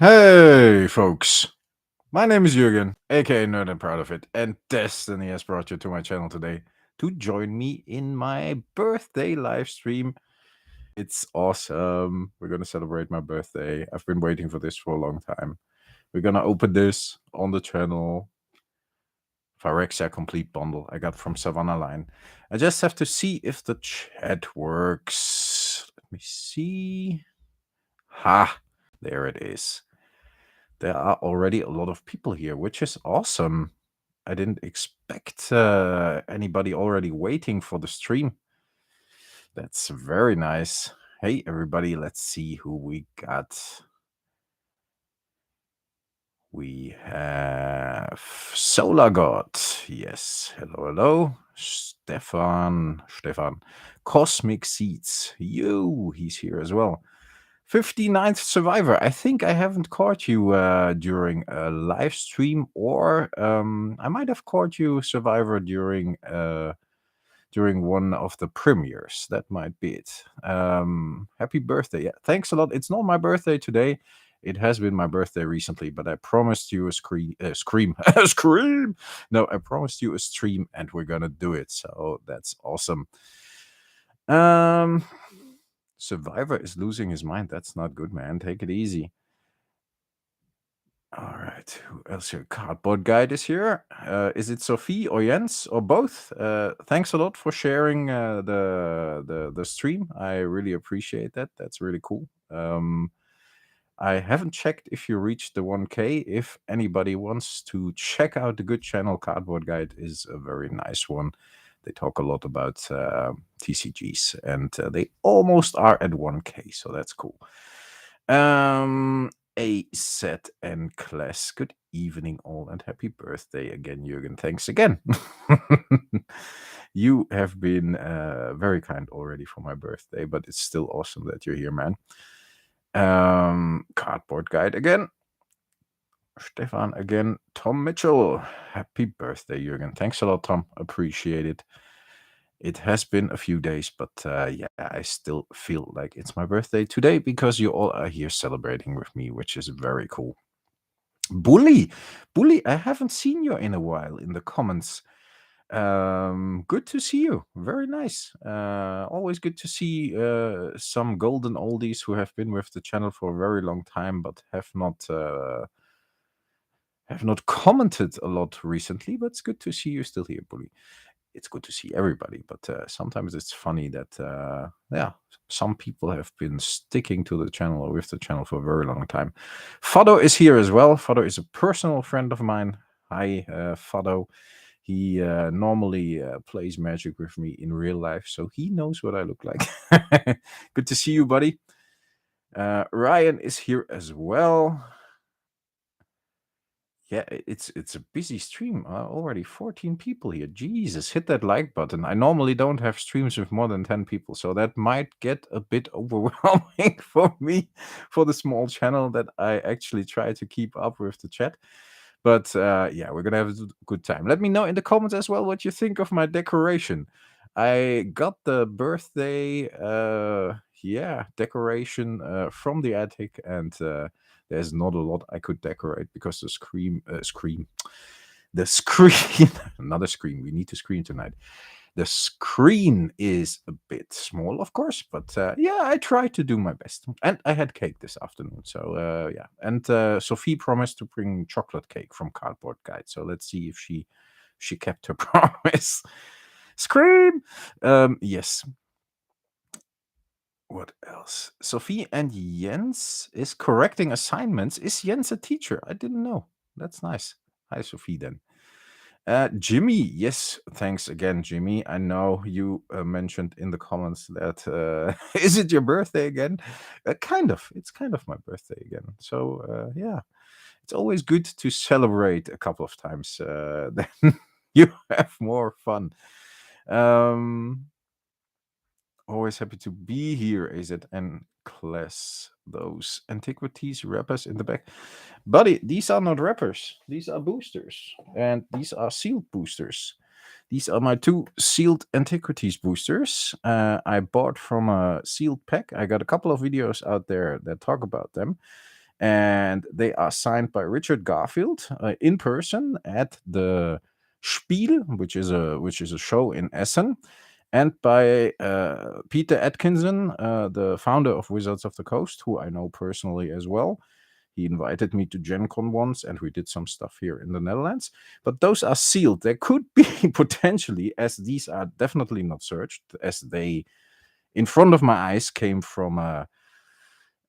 Hey, folks. My name is Jürgen, aka Nerd and Proud of It, and Destiny has brought you to my channel today to join me in my birthday live stream. It's awesome. We're going to celebrate my birthday. I've been waiting for this for a long time. We're going to open this on the channel. Phyrexia Complete Bundle I got from Savannah Line. I just have to see if the chat works. Let me see. Ha! There it is. There are already a lot of people here, which is awesome. I didn't expect anybody already waiting for the stream. That's very nice. Hey, everybody, let's see who we got. We have Solar God. Yes. Hello, hello. Stefan. Cosmic Seeds. He's here as well. 59th Survivor. I think I haven't caught you during a live stream, or I might have caught you Survivor during one of the premieres. That might be it. Happy birthday. Yeah, thanks a lot. It's not my birthday today. It has been my birthday recently, but I promised you a scream. Scream! No, I promised you a stream, and we're gonna do it. So that's awesome. Survivor is losing his mind. That's not good, man. Take it easy. All right. Who else here? Cardboard Guide is here. Is it Sophie or Jens or both? Thanks a lot for sharing the stream. I really appreciate that. That's really cool. I haven't checked if you reached the 1K. If anybody wants to check out the good channel, Cardboard Guide is a very nice one. They talk a lot about TCGs, and they almost are at 1K, so that's cool. A set and class. Good evening, all, and happy birthday again, Jürgen. Thanks again. You have been very kind already for my birthday, but it's still awesome that you're here, man. Cardboard Guide again. Stefan again. Tom Mitchell. Happy birthday, Jürgen. Thanks a lot, Tom. Appreciate it. It has been a few days, but yeah, I still feel like it's my birthday today because you all are here celebrating with me, which is very cool. Bully, I haven't seen you in a while in the comments. Good to see you. Very nice. Always good to see some golden oldies who have been with the channel for a very long time, but have not commented a lot recently. But it's good to see you still here, Bully. It's good to see everybody, but sometimes it's funny that yeah, some people have been sticking to the channel or with the channel for a very long time. Fado is here as well. Fado is a personal friend of mine. Hi, Fado. He normally plays Magic with me in real life, so he knows what I look like. Good to see you, buddy. Ryan is here as well. Yeah, it's a busy stream. Already 14 people here. Jesus, hit that like button. I normally don't have streams with more than 10 people, so that might get a bit overwhelming for me for the small channel that I actually try to keep up with the chat. But yeah, we're gonna have a good time. Let me know in the comments as well what you think of my decoration. I got the birthday decoration from the attic, and there's not a lot I could decorate because the screen, another screen. We need to screen tonight. The screen is a bit small, of course, but yeah, I tried to do my best. And I had cake this afternoon, so yeah. And Sophie promised to bring chocolate cake from Cardboard Guide, so let's see if she kept her promise. Scream! Yes. What else? Sophie and Jens is correcting assignments. Is Jens a teacher? I didn't know. That's nice. Hi, Sophie, then. Jimmy, yes, thanks again, Jimmy. I know you mentioned in the comments that is it your birthday again? Kind of. It's kind of my birthday again. So yeah, it's always good to celebrate a couple of times. Then you have more fun. Always happy to be here, AZN class. Those antiquities wrappers in the back. Buddy, these are not wrappers. These are boosters. And these are sealed boosters. These are my two sealed antiquities boosters. I bought from a sealed pack. I got a couple of videos out there that talk about them. and they are signed by Richard Garfield in person at the Spiel, which is a show in Essen, and by Peter Atkinson, the founder of Wizards of the Coast, who I know personally as well. He invited me to Gen Con once, and we did some stuff here in the Netherlands. But those are sealed. There could be potentially, as these are definitely not searched, as they, in front of my eyes, came from a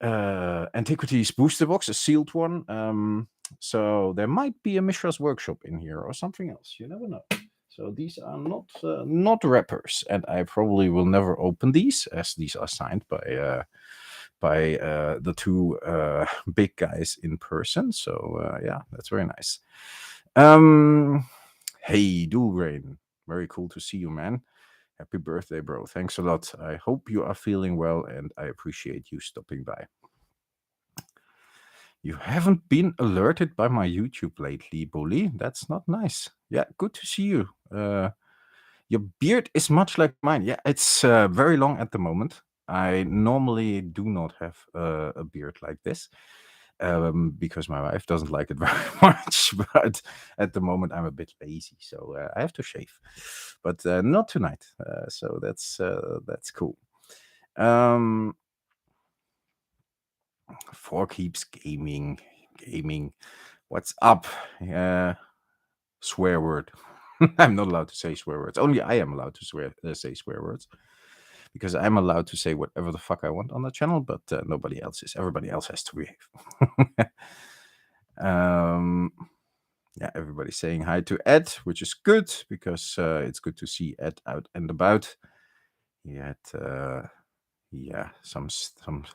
Antiquities booster box, a sealed one. So there might be a Mishra's Workshop in here or something else. You never know. So these are not wrappers, and I probably will never open these, as these are signed by the two big guys in person. So yeah, that's very nice. Hey, Dulgrain, very cool to see you, man. Happy birthday, bro. Thanks a lot. I hope you are feeling well, and I appreciate you stopping by. You haven't been alerted by my YouTube lately, Bully. That's not nice. Yeah, good to see you. Your beard is much like mine. Yeah, it's very long at the moment. I normally do not have a beard like this because my wife doesn't like it very much. But at the moment, I'm a bit lazy, so I have to shave. But not tonight. So that's cool. Four Keeps Gaming. What's up? Swear word. I'm not allowed to say swear words. Only I am allowed to say swear words, because I'm allowed to say whatever the fuck I want on the channel, but nobody else is. Everybody else has to behave. Yeah, everybody's saying hi to Ed, which is good, because it's good to see Ed out and about. He had some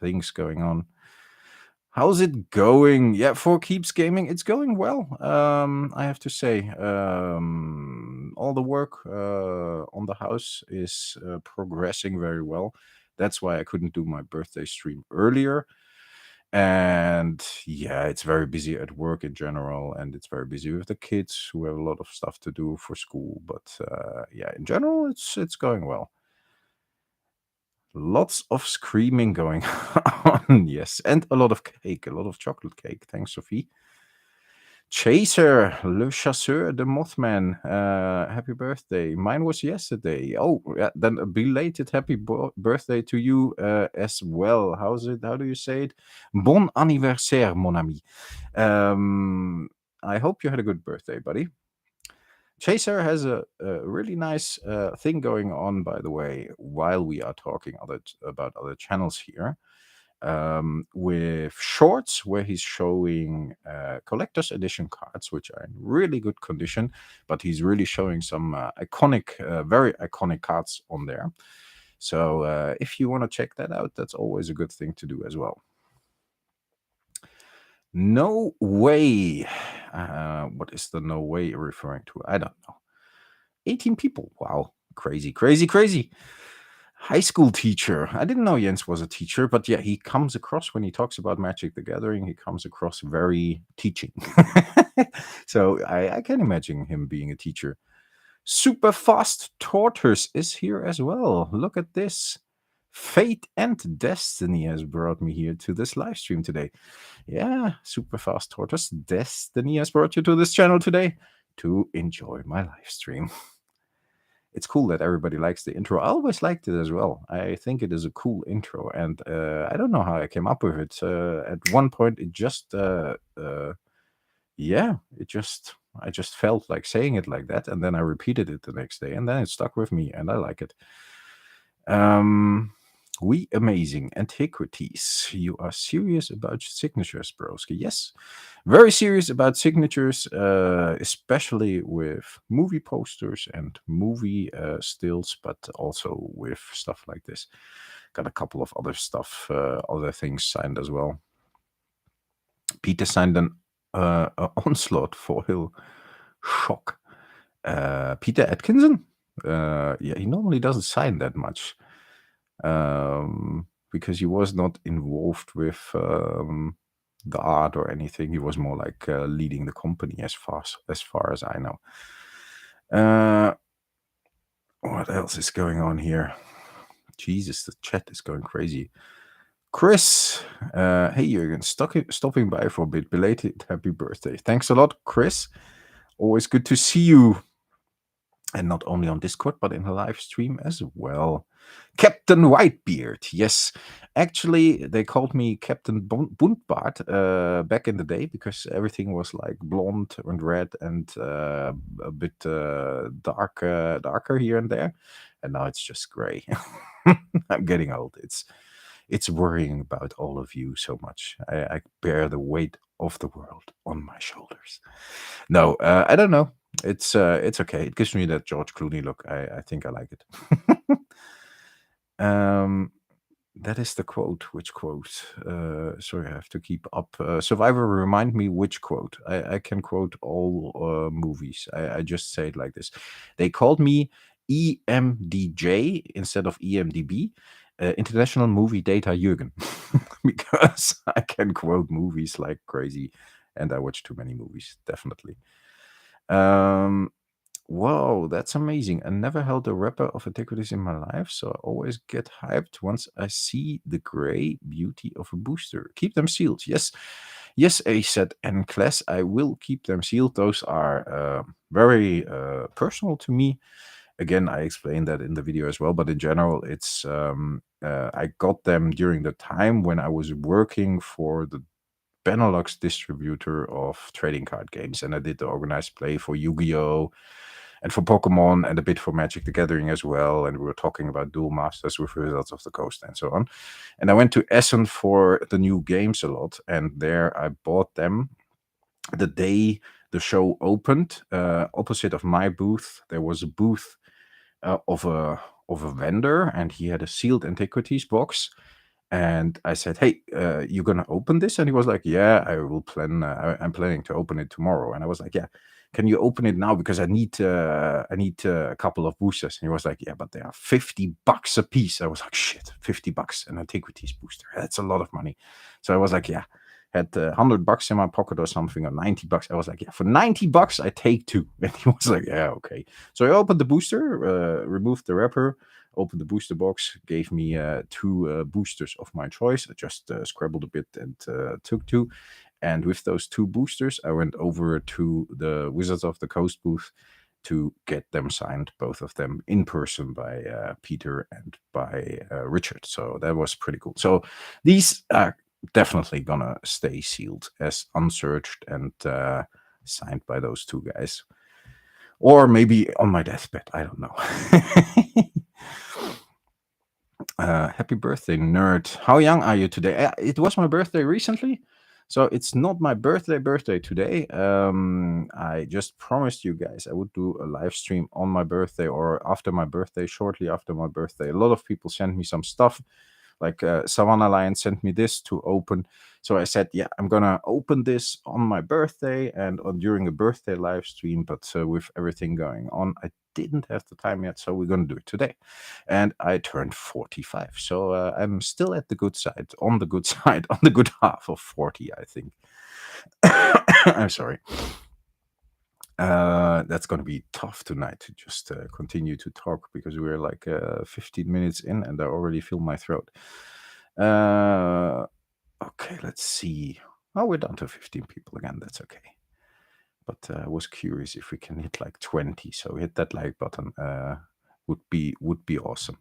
things going on. How's it going? Yeah, for Keeps Gaming, it's going well. I have to say, all the work on the house is progressing very well. That's why I couldn't do my birthday stream earlier. And yeah, it's very busy at work in general, and it's very busy with the kids who have a lot of stuff to do for school. But yeah, in general, it's going well. Lots of screaming going on, yes, and a lot of cake, a lot of chocolate cake. Thanks, Sophie. Chaser, Le Chasseur, the Mothman. Happy birthday. Mine was yesterday. Oh, yeah, then a belated happy birthday to you as well. How's it? How do you say it? Bon anniversaire, mon ami. I hope you had a good birthday, buddy. Chaser has a really nice thing going on, by the way, while we are talking about other channels here, with shorts where he's showing collector's edition cards, which are in really good condition, but he's really showing some very iconic cards on there. So if you want to check that out, that's always a good thing to do as well. No way. What is the no way referring to? I don't know. 18 people. Wow. Crazy, crazy, crazy. High school teacher. I didn't know Jens was a teacher, but yeah, he comes across, when he talks about Magic the Gathering, he comes across very teaching. So I can imagine him being a teacher. Super Fast Tortoise is here as well. Look at this. Fate and Destiny has brought me here to this live stream today. Yeah, Super Fast Tortoise. Destiny has brought you to this channel today to enjoy my live stream. It's cool that everybody likes the intro. I always liked it as well. I think it is a cool intro, and I don't know how I came up with it. At one point, it just, I just felt like saying it like that, and then I repeated it the next day, and then it stuck with me, and I like it. We amazing antiquities. You are serious about signatures, broski? Yes, very serious about signatures, especially with movie posters and movie stills, but also with stuff like this. Got a couple of other stuff, other things signed as well. Peter signed an Onslaught foil shock. Peter Atkinson? Yeah, he normally doesn't sign that much. Because he was not involved with the art or anything. He was more like leading the company as far as I know. What else is going on here? Jesus, the chat is going crazy. Chris, hey Jürgen, stopping by for a bit. Belated happy birthday. Thanks a lot, Chris. Always good to see you. And not only on Discord, but in the live stream as well. Captain Whitebeard. Yes, actually, they called me Captain Buntbart back in the day because everything was like blonde and red and a bit darker here and there. And now it's just gray. I'm getting old. It's worrying about all of you so much. I bear the weight of the world on my shoulders. No, I don't know. It's okay. It gives me that George Clooney look. I think I like it. That is the quote. Which quote? Sorry, I have to keep up. Survivor, remind me which quote. I can quote all movies. I just say it like this. They called me EMDJ instead of EMDB. International Movie Data Jürgen, because I can quote movies like crazy, and I watch too many movies, definitely. Whoa, that's amazing. I never held a wrapper of antiquities in my life, so I always get hyped once I see the gray beauty of a booster. Keep them sealed. Yes, yes, A said, and class, I will keep them sealed. Those are very personal to me. Again, I explained that in the video as well, but in general, it's I got them during the time when I was working for the Benelux distributor of trading card games, and I did the organized play for Yu-Gi-Oh! And for Pokemon, and a bit for Magic the Gathering as well. And we were talking about Duel Masters with Wizards of the Coast and so on. And I went to Essen for the new games a lot, and there I bought them the day the show opened. Opposite of my booth, there was a booth of a vendor, and he had a sealed antiquities box. And I said, "Hey, you gonna open this?" And he was like, "Yeah, I will plan. I'm planning to open it tomorrow." And I was like, "Yeah, can you open it now? Because I need a couple of boosters." And he was like, "Yeah, but they are $50 a piece." I was like, "Shit, $50 an antiquities booster? That's a lot of money." So I was like, "Yeah." Had $100 in my pocket or something, or $90. I was like, "Yeah, for $90, I take two." And he was like, "Yeah, okay." So I opened the booster, removed the wrapper, opened the booster box, gave me two boosters of my choice. I just scrabbled a bit and took two. And with those two boosters, I went over to the Wizards of the Coast booth to get them signed, both of them in person by Peter and by Richard. So that was pretty cool. So these are definitely gonna stay sealed as unsearched and signed by those two guys. Or maybe on my deathbed. I don't know. Happy birthday, nerd. How young are you today? It was my birthday recently, so it's not my birthday today. I just promised you guys I would do a live stream on my birthday or after my birthday, shortly after my birthday. A lot of people sent me some stuff, like Savannah Lion sent me this to open. So I said, yeah, I'm gonna open this on my birthday and during a birthday live stream, but with everything going on, I didn't have the time yet, so we're gonna do it today. And I turned 45, so I'm still at the good side, on the good side, on the good half of 40, I think. I'm sorry. That's going to be tough tonight to just continue to talk because we're like 15 minutes in and I already feel my throat. Okay, let's see. Oh, we're down to 15 people again. That's okay. But I was curious if we can hit like 20. So hit that like button. Would be awesome.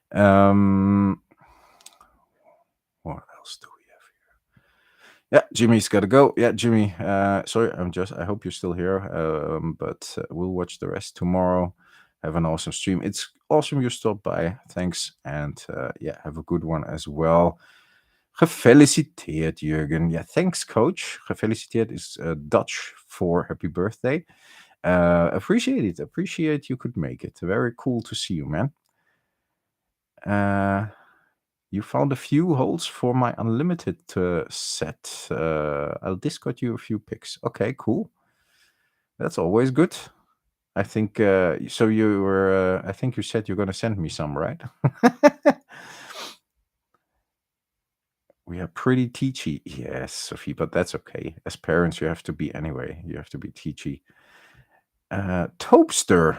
What else do we have here? Yeah, Jimmy's got to go. Yeah, Jimmy. Sorry, I hope you're still here. But we'll watch the rest tomorrow. Have an awesome stream. It's awesome you stopped by. Thanks, and yeah, have a good one as well. Gefeliciteerd, Jürgen. Yeah, thanks, Coach. Gefeliciteerd is Dutch for happy birthday. Appreciate it. Appreciate you could make it. Very cool to see you, man. You found a few holes for my unlimited set. I'll Discord you a few pics. Okay, cool. That's always good. I think so. You were. I think you said you're going to send me some, right? We are pretty teachy. Yes, Sophie, but that's okay. As parents, you have to be anyway. You have to be teachy. Topster.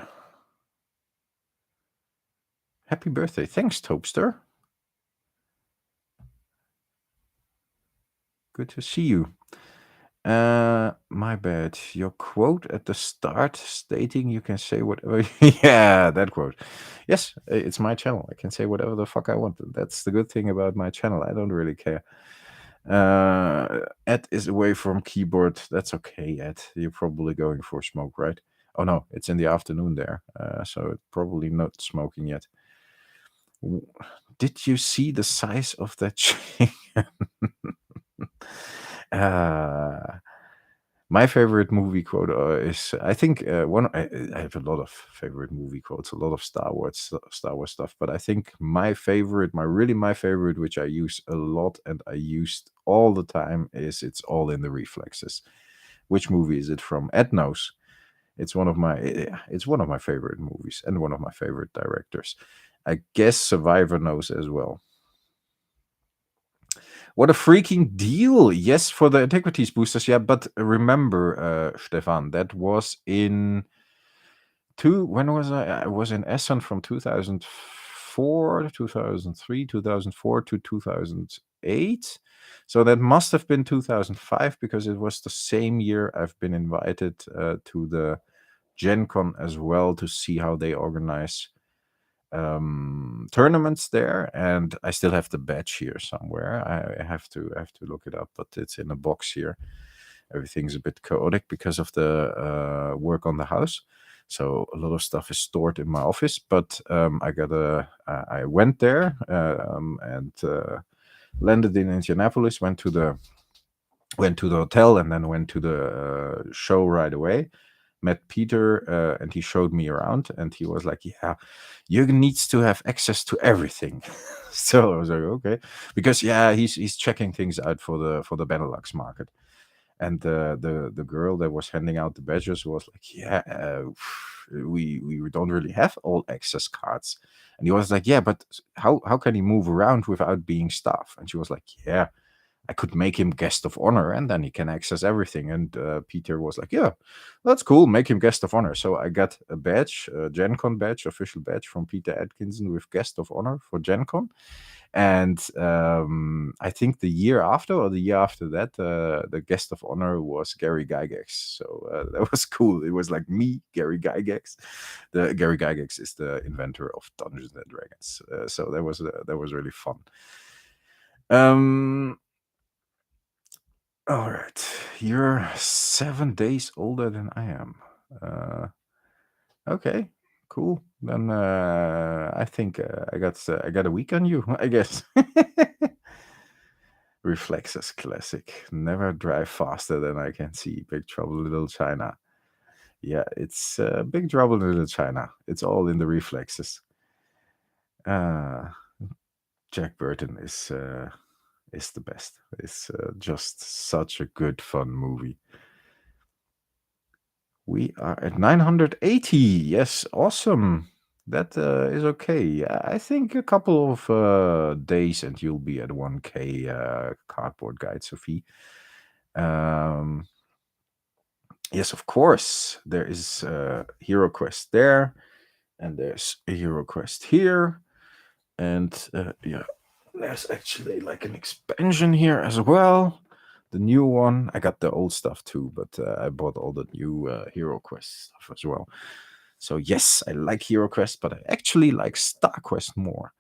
Happy birthday. Thanks, Topster. Good to see you. My bad. Your quote at the start stating you can say whatever. Yeah, that quote. Yes, it's my channel. I can say whatever the fuck I want. That's the good thing about my channel. I don't really care. Ed is away from keyboard. That's okay, Ed. You're probably going for smoke, right? Oh no, it's in the afternoon there. So probably not smoking yet. Did you see the size of that chicken? My favorite movie quote is, I think, one. I have a lot of favorite movie quotes, a lot of Star Wars stuff, but I think my favorite, my favorite, which I use a lot and I used all the time, is "It's all in the reflexes." Which movie is it from? Ed knows. It's one of my favorite movies and one of my favorite directors. I guess Survivor knows as well. What a freaking deal! Yes, for the antiquities boosters, yeah. But remember, Stefan, that was in when was I? I was in Essen from 2004, 2003, 2004 to 2008. So that must have been 2005 because it was the same year I've been invited to the Gen Con as well to see how they organize tournaments there, and I still have the badge here somewhere. I have to look it up, but it's in a box here. Everything's a bit chaotic because of the work on the house, so a lot of stuff is stored in my office. But I went there and landed in Indianapolis. Went to the hotel and then went to the show right away. Met Peter and he showed me around and he was like, yeah, Jürgen needs to have access to everything. So I was like, okay, because yeah, he's checking things out for the Benelux market. And the girl that was handing out the badges was like, yeah, we don't really have all access cards. And he was like, yeah, but how can he move around without being staff? And she was like, yeah, I could make him guest of honor and then he can access everything. And Peter was like, yeah, that's cool. Make him guest of honor. So I got a badge, a Gen Con badge, official badge from Peter Atkinson with guest of honor for Gen Con. And I think the year after or the year after that, the guest of honor was Gary Gygax. So that was cool. It was like me, Gary Gygax. The Gary Gygax is the inventor of Dungeons and Dragons. So that was really fun. All right, you're 7 days older than I am. Okay, cool. Then I think I got a week on you, I guess. Reflexes classic. Never drive faster than I can see. Big Trouble in Little China. Yeah, it's Big Trouble in Little China. It's all in the reflexes. Jack Burton is the best. It's just such a good fun movie. We are at 980. Yes, awesome. That is okay. I think a couple of days and you'll be at 1K Cardboard Guide, Sophie. Yes, of course. There is Hero Quest there, and there's a Hero Quest here. And yeah, there's actually like an expansion here as well. The new one. I got the old stuff too, but I bought all the new Hero Quest stuff as well. So yes, I like Hero Quest, but I actually like Star Quest more.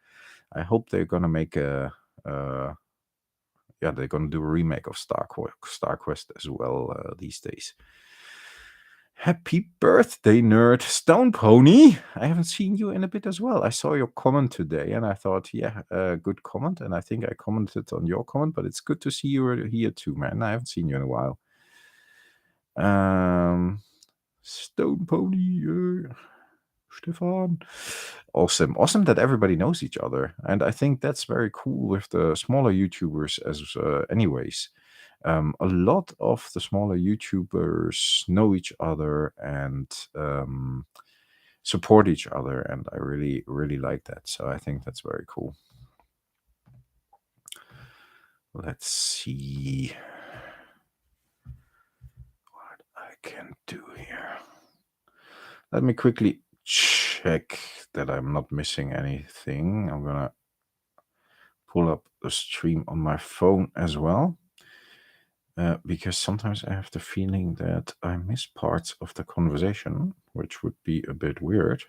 I hope they're gonna make they're gonna do a remake of Star Quest as well these days. Happy birthday, nerd. Stone Pony. I haven't seen you in a bit as well. I saw your comment today and I thought, yeah, good comment. And I think I commented on your comment, but it's good to see you here too, man. I haven't seen you in a while. Stone Pony, Stefan. Awesome that everybody knows each other. And I think that's very cool with the smaller YouTubers as anyways. A lot of the smaller YouTubers know each other and support each other, and I really, really like that. So I think that's very cool. Let's see what I can do here. Let me quickly check that I'm not missing anything. I'm gonna pull up the stream on my phone as well. because sometimes I have the feeling that I miss parts of the conversation, which would be a bit weird.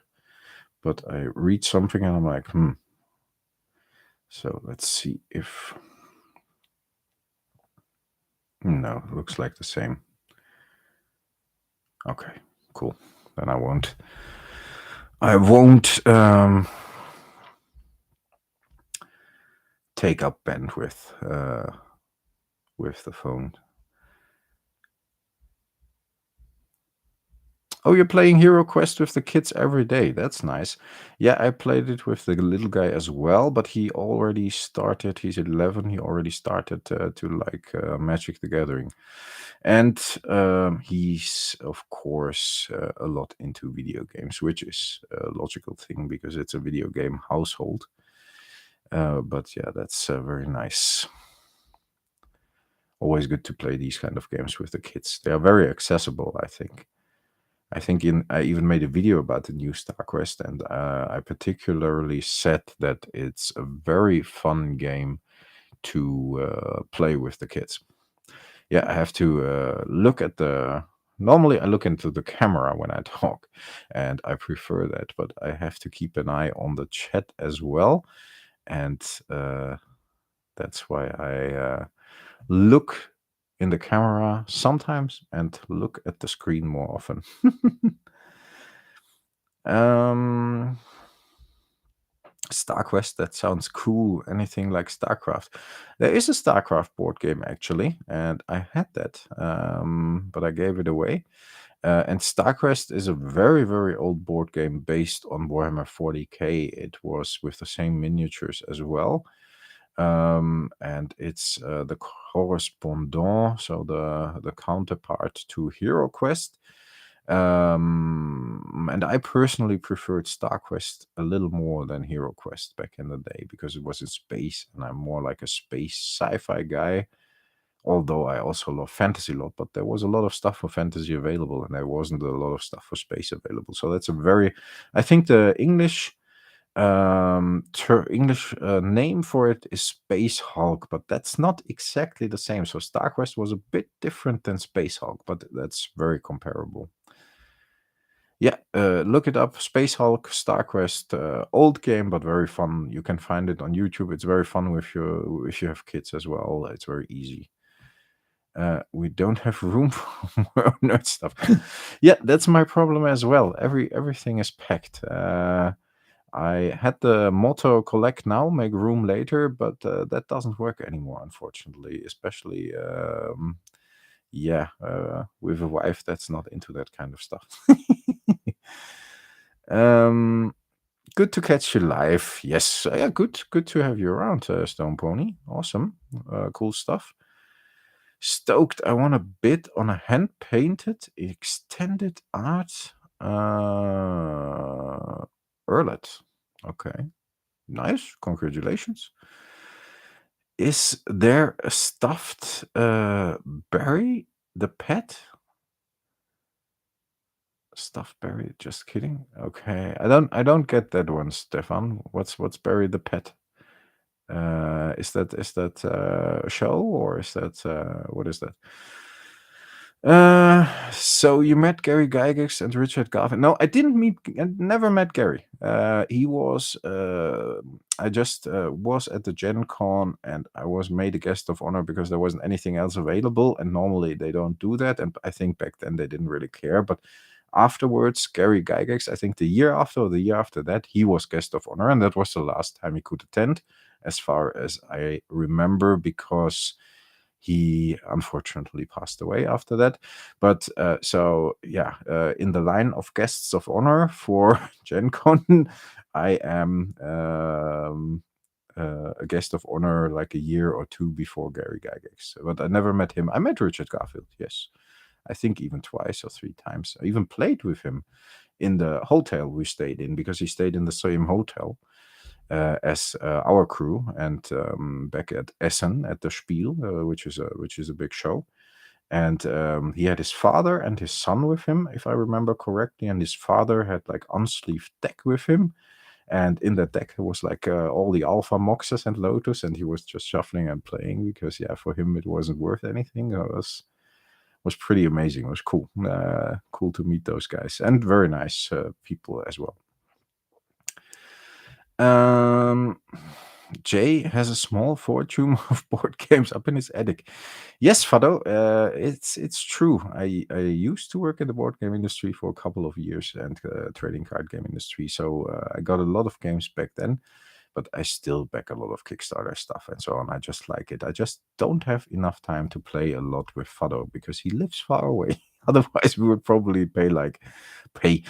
But I read something and I'm like, So let's see if... No, it looks like the same. Okay, cool. Then I won't take up bandwidth with the phone. Oh, you're playing Hero Quest with the kids every day. That's nice. Yeah, I played it with the little guy as well, but he already started. He's 11. He already started to like Magic the Gathering. And he's, of course, a lot into video games, which is a logical thing because it's a video game household. But yeah, that's very nice. Always good to play these kind of games with the kids. They are very accessible, I think. I even made a video about the new StarQuest, and I particularly said that it's a very fun game to play with the kids. Yeah, I have to look at the... Normally, I look into the camera when I talk, and I prefer that, but I have to keep an eye on the chat as well, and that's why I look in the camera sometimes and look at the screen more often. StarQuest, that sounds cool. Anything like StarCraft. There is a StarCraft board game actually, and I had that, but I gave it away. And StarQuest is a very, very old board game based on Warhammer 40k. It was with the same miniatures as well. And it's the correspondent, so the counterpart to Hero Quest. And I personally preferred StarQuest a little more than Hero Quest back in the day because it was in space, and I'm more like a space sci-fi guy. Although I also love fantasy a lot, but there was a lot of stuff for fantasy available, and there wasn't a lot of stuff for space available. So that's a very... I think the English name for it is Space Hulk, but that's not exactly the same. So StarQuest was a bit different than Space Hulk, but that's very comparable. Yeah, look it up. Space Hulk, StarQuest, old game, but very fun. You can find it on YouTube. It's very fun if you have kids as well. It's very easy. We don't have room for more nerd stuff. Yeah, that's my problem as well. Everything is packed. I had the motto collect now, make room later, but that doesn't work anymore, unfortunately. Especially, with a wife that's not into that kind of stuff. Good to catch you live. Yes, yeah, good to have you around, Stone Pony. Awesome, cool stuff. Stoked. I want a bid on a hand-painted extended art Earlet. Okay, nice. Congratulations. Is there a stuffed Barry the pet? Stuffed Barry? Just kidding. Okay, I don't get that one, Stefan. What's Barry the pet? Is that a show, or is that what is that? So you met Gary Gygax and Richard Garfield? No, I never met Gary. He was. I just was at the Gen Con, and I was made a guest of honor because there wasn't anything else available, and normally they don't do that. And I think back then they didn't really care. But afterwards, Gary Gygax, I think the year after or the year after that, he was guest of honor, and that was the last time he could attend, as far as I remember, because he unfortunately passed away after that. But in the line of guests of honor for Gen Con, I am a guest of honor like a year or two before Gary Gygax. But I never met him. I met Richard Garfield, yes. I think even twice or three times. I even played with him in the hotel we stayed in, because he stayed in the same hotel as our crew, and back at Essen at the Spiel, which is a big show. And he had his father and his son with him, if I remember correctly. And his father had like unsleeved tech with him, And in that deck, there was like all the Alpha Moxes and Lotus, and he was just shuffling and playing because, yeah, for him it wasn't worth anything. It was pretty amazing. It was cool. Cool to meet those guys, and very nice people as well. Jay has a small fortune of board games up in his attic. Yes, Fado, it's true. I used to work in the board game industry for a couple of years and trading card game industry, so I got a lot of games back then. But I still back a lot of Kickstarter stuff and so on. I just like it. I just don't have enough time to play a lot with Fado because he lives far away. Otherwise, we would probably play like every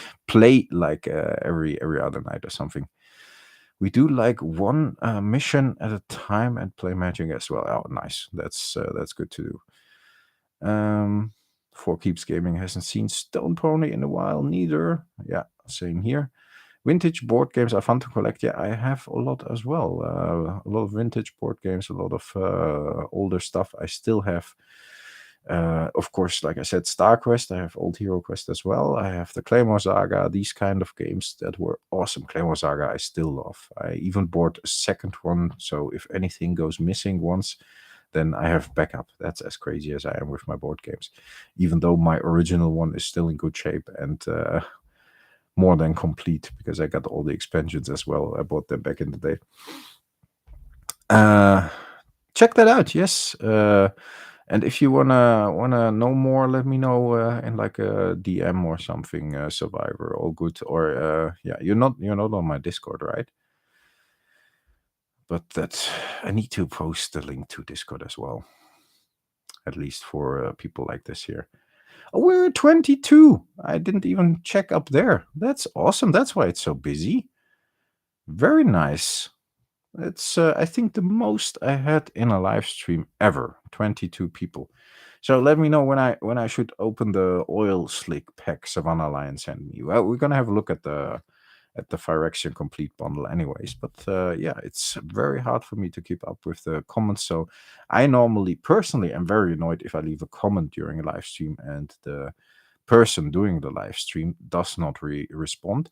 other night or something. We do like one mission at a time and play Magic as well. Oh, nice. That's good to do. For Keeps Gaming hasn't seen Stone Pony in a while, neither. Yeah, same here. Vintage board games are fun to collect. Yeah, I have a lot as well. A lot of vintage board games, a lot of older stuff. I still have, of course, like I said, StarQuest. I have Old Hero Quest as well. I have the Claymore Saga. These kind of games that were awesome. Claymore Saga I still love. I even bought a second one, so if anything goes missing once, then I have backup. That's as crazy as I am with my board games. Even though my original one is still in good shape and more than complete because I got all the expansions as well. I bought them back in the day. Check that out. Yes. And if you wanna know more, let me know in like a DM or something. Survivor, all good. Or yeah, you're not on my Discord, right? But that I need to post the link to Discord as well, at least for people like this here. Oh, we're 22. I didn't even check up there. That's awesome. That's why it's so busy. Very nice. It's I think the most I had in a live stream ever. 22 people. So let me know when I should open the oil slick pack Savannah Lion sent me. Well, we're gonna have a look at the Phyrexian complete bundle anyways. But yeah, it's very hard for me to keep up with the comments. So I normally personally am very annoyed if I leave a comment during a live stream and the person doing the live stream does not respond.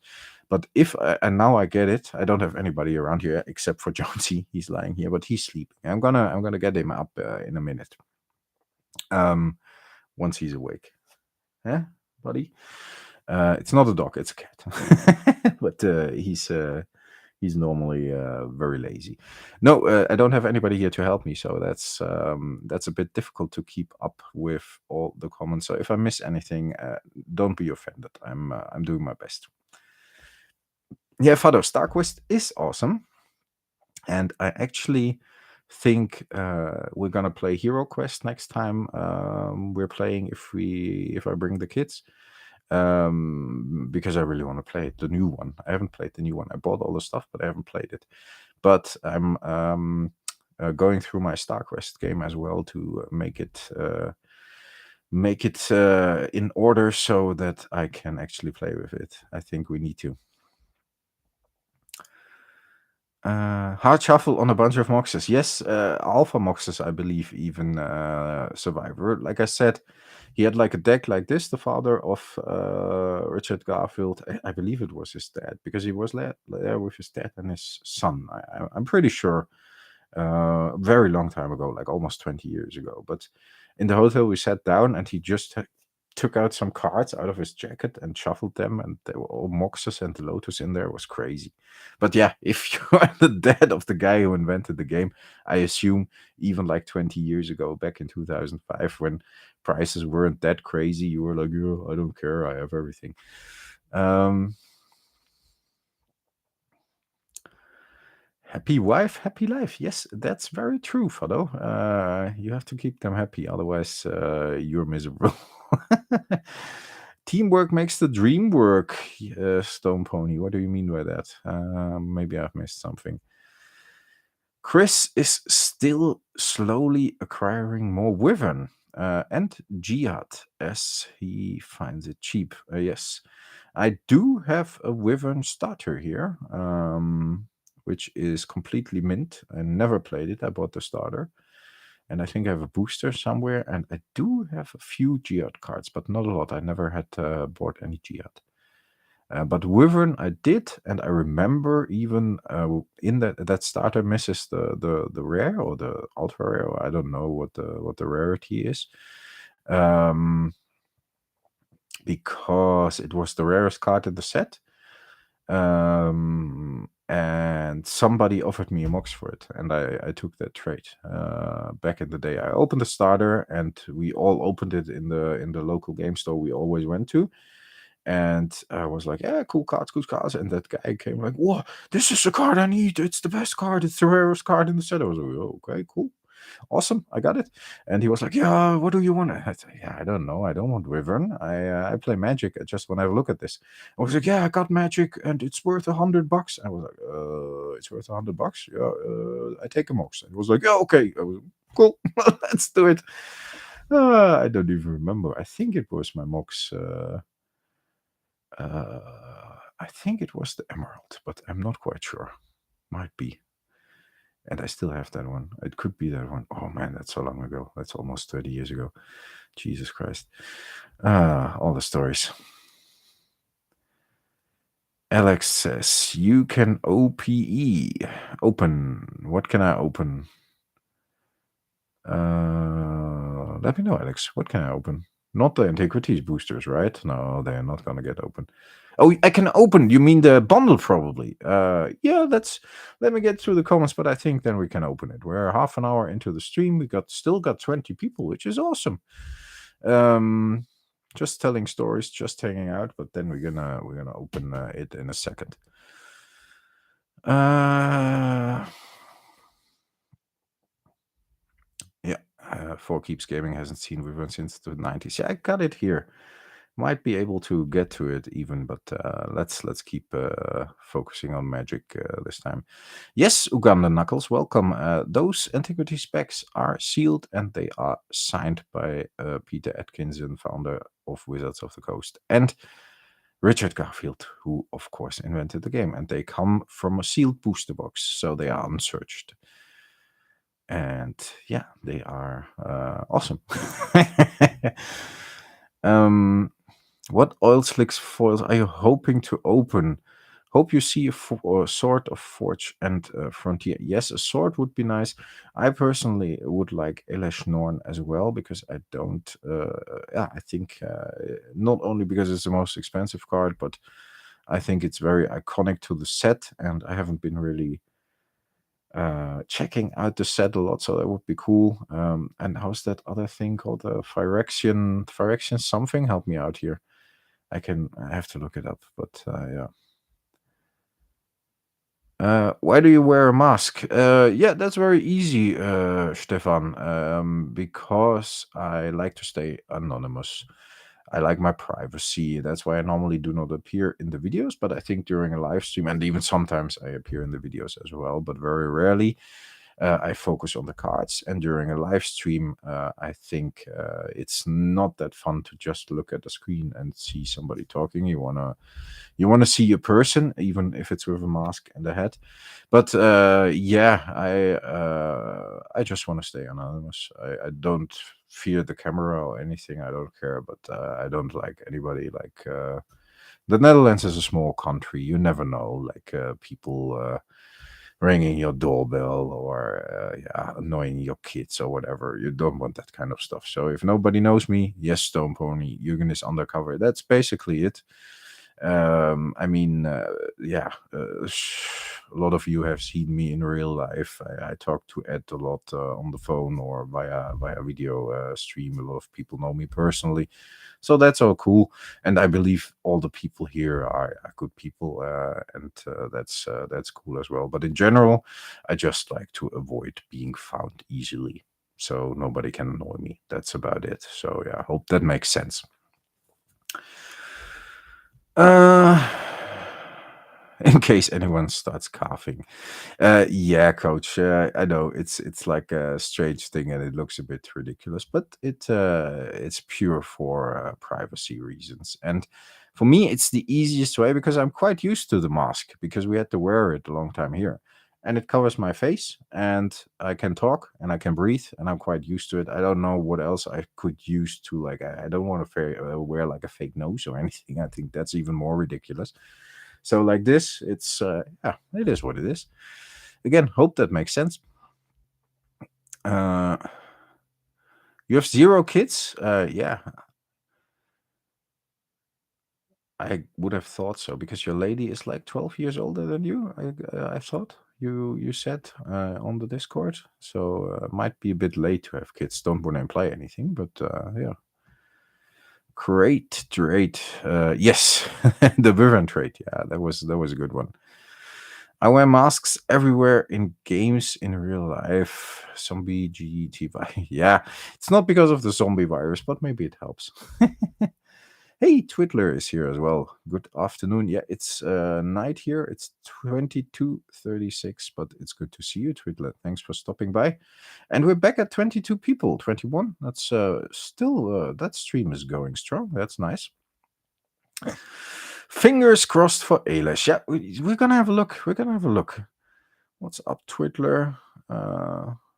But if and now I get it, I don't have anybody around here except for Jonesy. He's lying here, but he's sleeping. I'm gonna get him up in a minute. Once he's awake. Yeah, buddy. It's not a dog; it's a cat. But he's normally very lazy. No, I don't have anybody here to help me, so that's a bit difficult to keep up with all the comments. So if I miss anything, don't be offended. I'm doing my best. Yeah, Fado, StarQuest is awesome, and I actually think we're gonna play Hero Quest next time we're playing if I bring the kids. Because I really want to play it, the new one. I haven't played the new one. I bought all the stuff, but I haven't played it. But I'm going through my StarQuest game as well to make it in order so that I can actually play with it. I think we need to. Hard shuffle on a bunch of Moxes. Yes, Alpha Moxes, I believe, even Survivor. Like I said, he had like a deck like this, the father of Richard Garfield. I believe it was his dad, because he was there with his dad and his son. I'm pretty sure. Very long time ago, like almost 20 years ago. But in the hotel, we sat down and he just took out some cards out of his jacket and shuffled them, and there were all Moxes and the Lotus in there. It was crazy. But yeah, if you are the dad of the guy who invented the game, I assume even like 20 years ago, back in 2005, when prices weren't that crazy, you were like, "Oh, I don't care, I have everything." Happy wife, happy life. Yes, that's very true, Fado. You have to keep them happy, otherwise you're miserable. Teamwork makes the dream work, Stone Pony. What do you mean by that? Maybe I've missed something. Chris is still slowly acquiring more Wyvern and Jihad as he finds it cheap. Yes, I do have a Wyvern starter here, which is completely mint. I never played it. I bought the starter. And I think I have a booster somewhere. And I do have a few Jihad cards, but not a lot. I never had bought any Jihad. But Wyvern I did, and I remember even in that starter misses the rare or the ultra rare. I don't know what the rarity is, um, because it was the rarest card in the set. And somebody offered me a Mox for it, and I took that trade. Back in the day, I opened the starter, and we all opened it in the local game store we always went to. And I was like, yeah, cool cards, cool cards. And that guy came like, whoa, this is the card I need. It's the best card. It's the rarest card in the set. I was like, oh, okay, cool. Awesome, I got it. And he was like, yeah, what do you want? I said, yeah, I don't know. I don't want Wyvern. I play Magic. I just want to have a look at this. I was like, yeah, I got Magic and it's worth $100. I was like, it's worth $100? Yeah, I take a Mox. And he was like, yeah, okay. I was like, cool, let's do it. I don't even remember. I think it was my Mox. I think it was the Emerald, but I'm not quite sure. Might be. And I still have that one. It could be that one. Oh man, that's so long ago. That's almost 30 years ago. Jesus Christ. All the stories. Alex says, you can OPE. Open. What can I open? Let me know, Alex. What can I open? Not the Antiquities boosters, right? No, they're not going to get open. Oh, I can open. You mean the bundle, probably? Yeah, let me get through the comments, but I think then we can open it. We're half an hour into the stream. We still got 20 people, which is awesome. Just telling stories, just hanging out, but then we're gonna open it in a second. Four Keeps Gaming hasn't seen Wyvern since the 90s. Yeah, I got it here. Might be able to get to it even, but let's keep focusing on Magic this time. Yes, Uganda Knuckles, welcome. Those Antiquity specs are sealed and they are signed by Peter Atkinson, founder of Wizards of the Coast, and Richard Garfield, who of course invented the game. And they come from a sealed booster box, so they are unsearched. And yeah, they are awesome. What oil slicks foils are you hoping to open? Hope you see a Sword of Forge and Frontier. Yes, a sword would be nice. I personally would like Elesh Norn as well, because I don't. I think not only because it's the most expensive card, but I think it's very iconic to the set, and I haven't been really checking out the set a lot, so that would be cool. And how's that other thing called? Phyrexian something? Help me out here. I have to look it up, but yeah. Why do you wear a mask? Yeah, that's very easy, Stefan. Because I like to stay anonymous. I like my privacy. That's why I normally do not appear in the videos, but I think during a live stream, and even sometimes I appear in the videos as well, but very rarely. I focus on the cards, and during a live stream, I think it's not that fun to just look at the screen and see somebody talking. You wanna see a person, even if it's with a mask and a hat. But yeah, I just want to stay anonymous. I don't fear the camera or anything. I don't care, but I don't like anybody like. The Netherlands is a small country. You never know, like people ringing your doorbell or annoying your kids or whatever. You don't want that kind of stuff. So if nobody knows me, yes, Stone Pony, Jürgen is undercover. That's basically it. I mean, a lot of you have seen me in real life. I talk to Ed a lot on the phone or via video stream. A lot of people know me personally, so that's all cool. And I believe all the people here are good people, and that's cool as well. But in general, I just like to avoid being found easily, so nobody can annoy me. That's about it. So yeah, I hope that makes sense. In case anyone starts coughing. Yeah, coach. I know it's like a strange thing and it looks a bit ridiculous, but it's pure for privacy reasons. And for me, it's the easiest way because I'm quite used to the mask because we had to wear it a long time here. and it covers my face, and I can talk and I can breathe, and I'm quite used to it. I don't know what else I could use to, like, I don't want to wear like a fake nose or anything. I think that's even more ridiculous. So like this, it's yeah, it is what it is. Again, hope that makes sense. You have 0 kids? Yeah, I would have thought so, because your lady is like 12 years older than you. I thought you said on the Discord, so might be a bit late to have kids. Don't want to imply anything, but yeah, great. Yes, the Vivian trait. Yeah, that was a good one. I wear masks everywhere in games, in real life. Zombie GTV. Yeah, it's not because of the zombie virus, but maybe it helps. Hey, Twiddler is here as well. Good afternoon. Yeah, it's night here. It's 22:36, but it's good to see you, Twiddler. Thanks for stopping by. And we're back at 22 people. 21. That's still that stream is going strong. That's nice. Fingers crossed for Ailesh. Yeah, we're gonna have a look. What's up, Twiddler?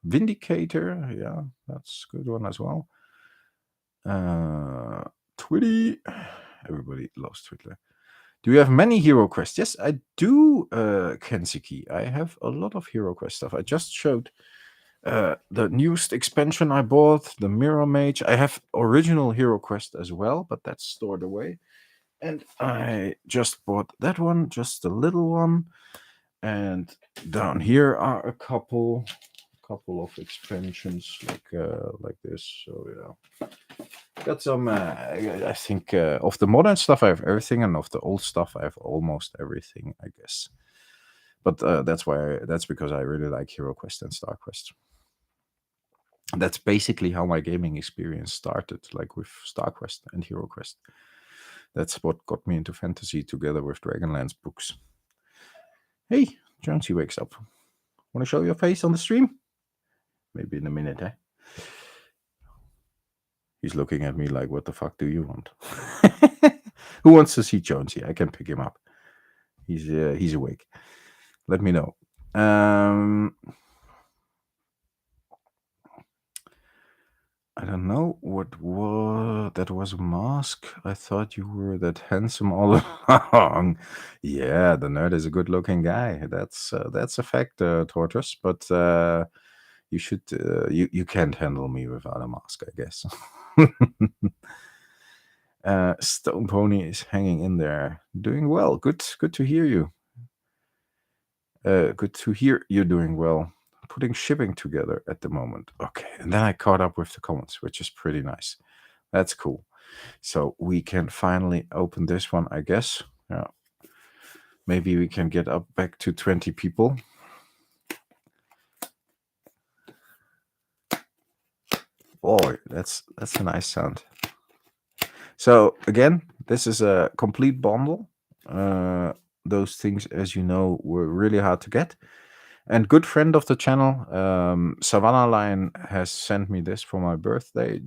Vindicator. Yeah, that's a good one as well. Twitty. Everybody loves Twiddler. Do you have many Hero Quests? Yes, I do, Kensiki. I have a lot of Hero Quest stuff. I just showed the newest expansion I bought, the Mirror Mage. I have original Hero Quest as well, but that's stored away. And I just bought that one, just a little one. And down here are a couple of expansions like this. So yeah, got some. I think of the modern stuff I have everything, and of the old stuff I have almost everything, I guess. But that's because I really like Hero Quest and Star Quest. That's basically how my gaming experience started, like with Star Quest and Hero Quest. That's what got me into fantasy together with Dragonlance books. Hey, Jonesy wakes up. Want to show your face on the stream? Maybe in a minute, eh? He's looking at me like, what the fuck do you want? Who wants to see Jonesy? I can pick him up. He's awake. Let me know. I don't know what that was a mask. I thought you were that handsome all along. Yeah, the nerd is a good-looking guy. That's a fact, Tortoise. But you should you can't handle me without a mask, I guess. Stone Pony is hanging in there, doing well. Good to hear you. Good to hear you're doing well. Putting shipping together at the moment. Okay, and then I caught up with the comments, which is pretty nice. That's cool. So we can finally open this one, I guess. Yeah. Maybe we can get up back to 20 people. Boy, that's a nice sound. So again, this is a complete bundle. Those things, as you know, were really hard to get. And good friend of the channel, Savannah Lion, has sent me this for my birthday.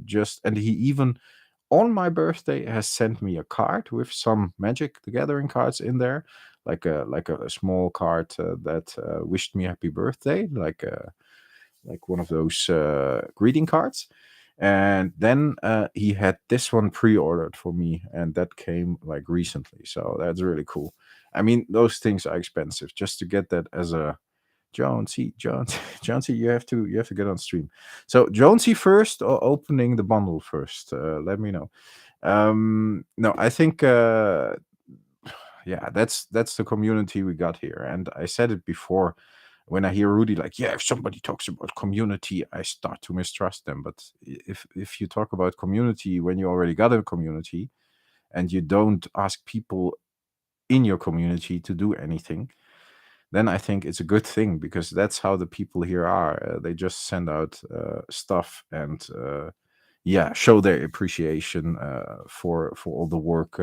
And he even on my birthday has sent me a card with some Magic the Gathering cards in there, like a small card that wished me happy birthday, like one of those greeting cards. And then he had this one pre-ordered for me, and that came like recently. So that's really cool. I mean, those things are expensive. Just to get that as a Jonesy, you have to get on stream. So Jonesy first or opening the bundle first? Let me know. No, I think yeah, that's the community we got here. And I said it before, when I hear Rudy like, yeah, if somebody talks about community, I start to mistrust them. But if you talk about community when you already got a community, and you don't ask people in your community to do anything, then I think it's a good thing, because that's how the people here are. They just send out stuff and yeah, show their appreciation for all the work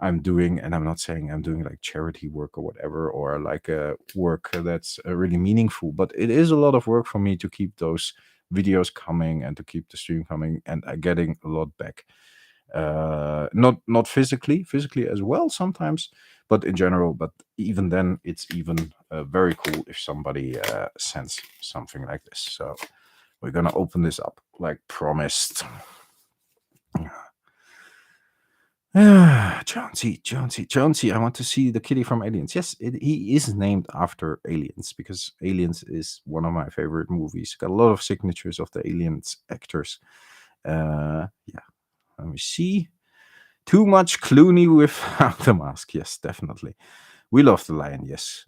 I'm doing. And I'm not saying I'm doing like charity work or whatever, or like work that's really meaningful, but it is a lot of work for me to keep those videos coming and to keep the stream coming, and getting a lot back. Not physically as well sometimes, but in general. But even then, it's even very cool if somebody sends something like this. So we're gonna open this up like promised. Jonesy, I want to see the kitty from Aliens. Yes, he is named after Aliens because Aliens is one of my favorite movies. Got a lot of signatures of the Aliens actors. Yeah, let me see. Too much Clooney without the mask. Yes, definitely. We love the lion. Yes,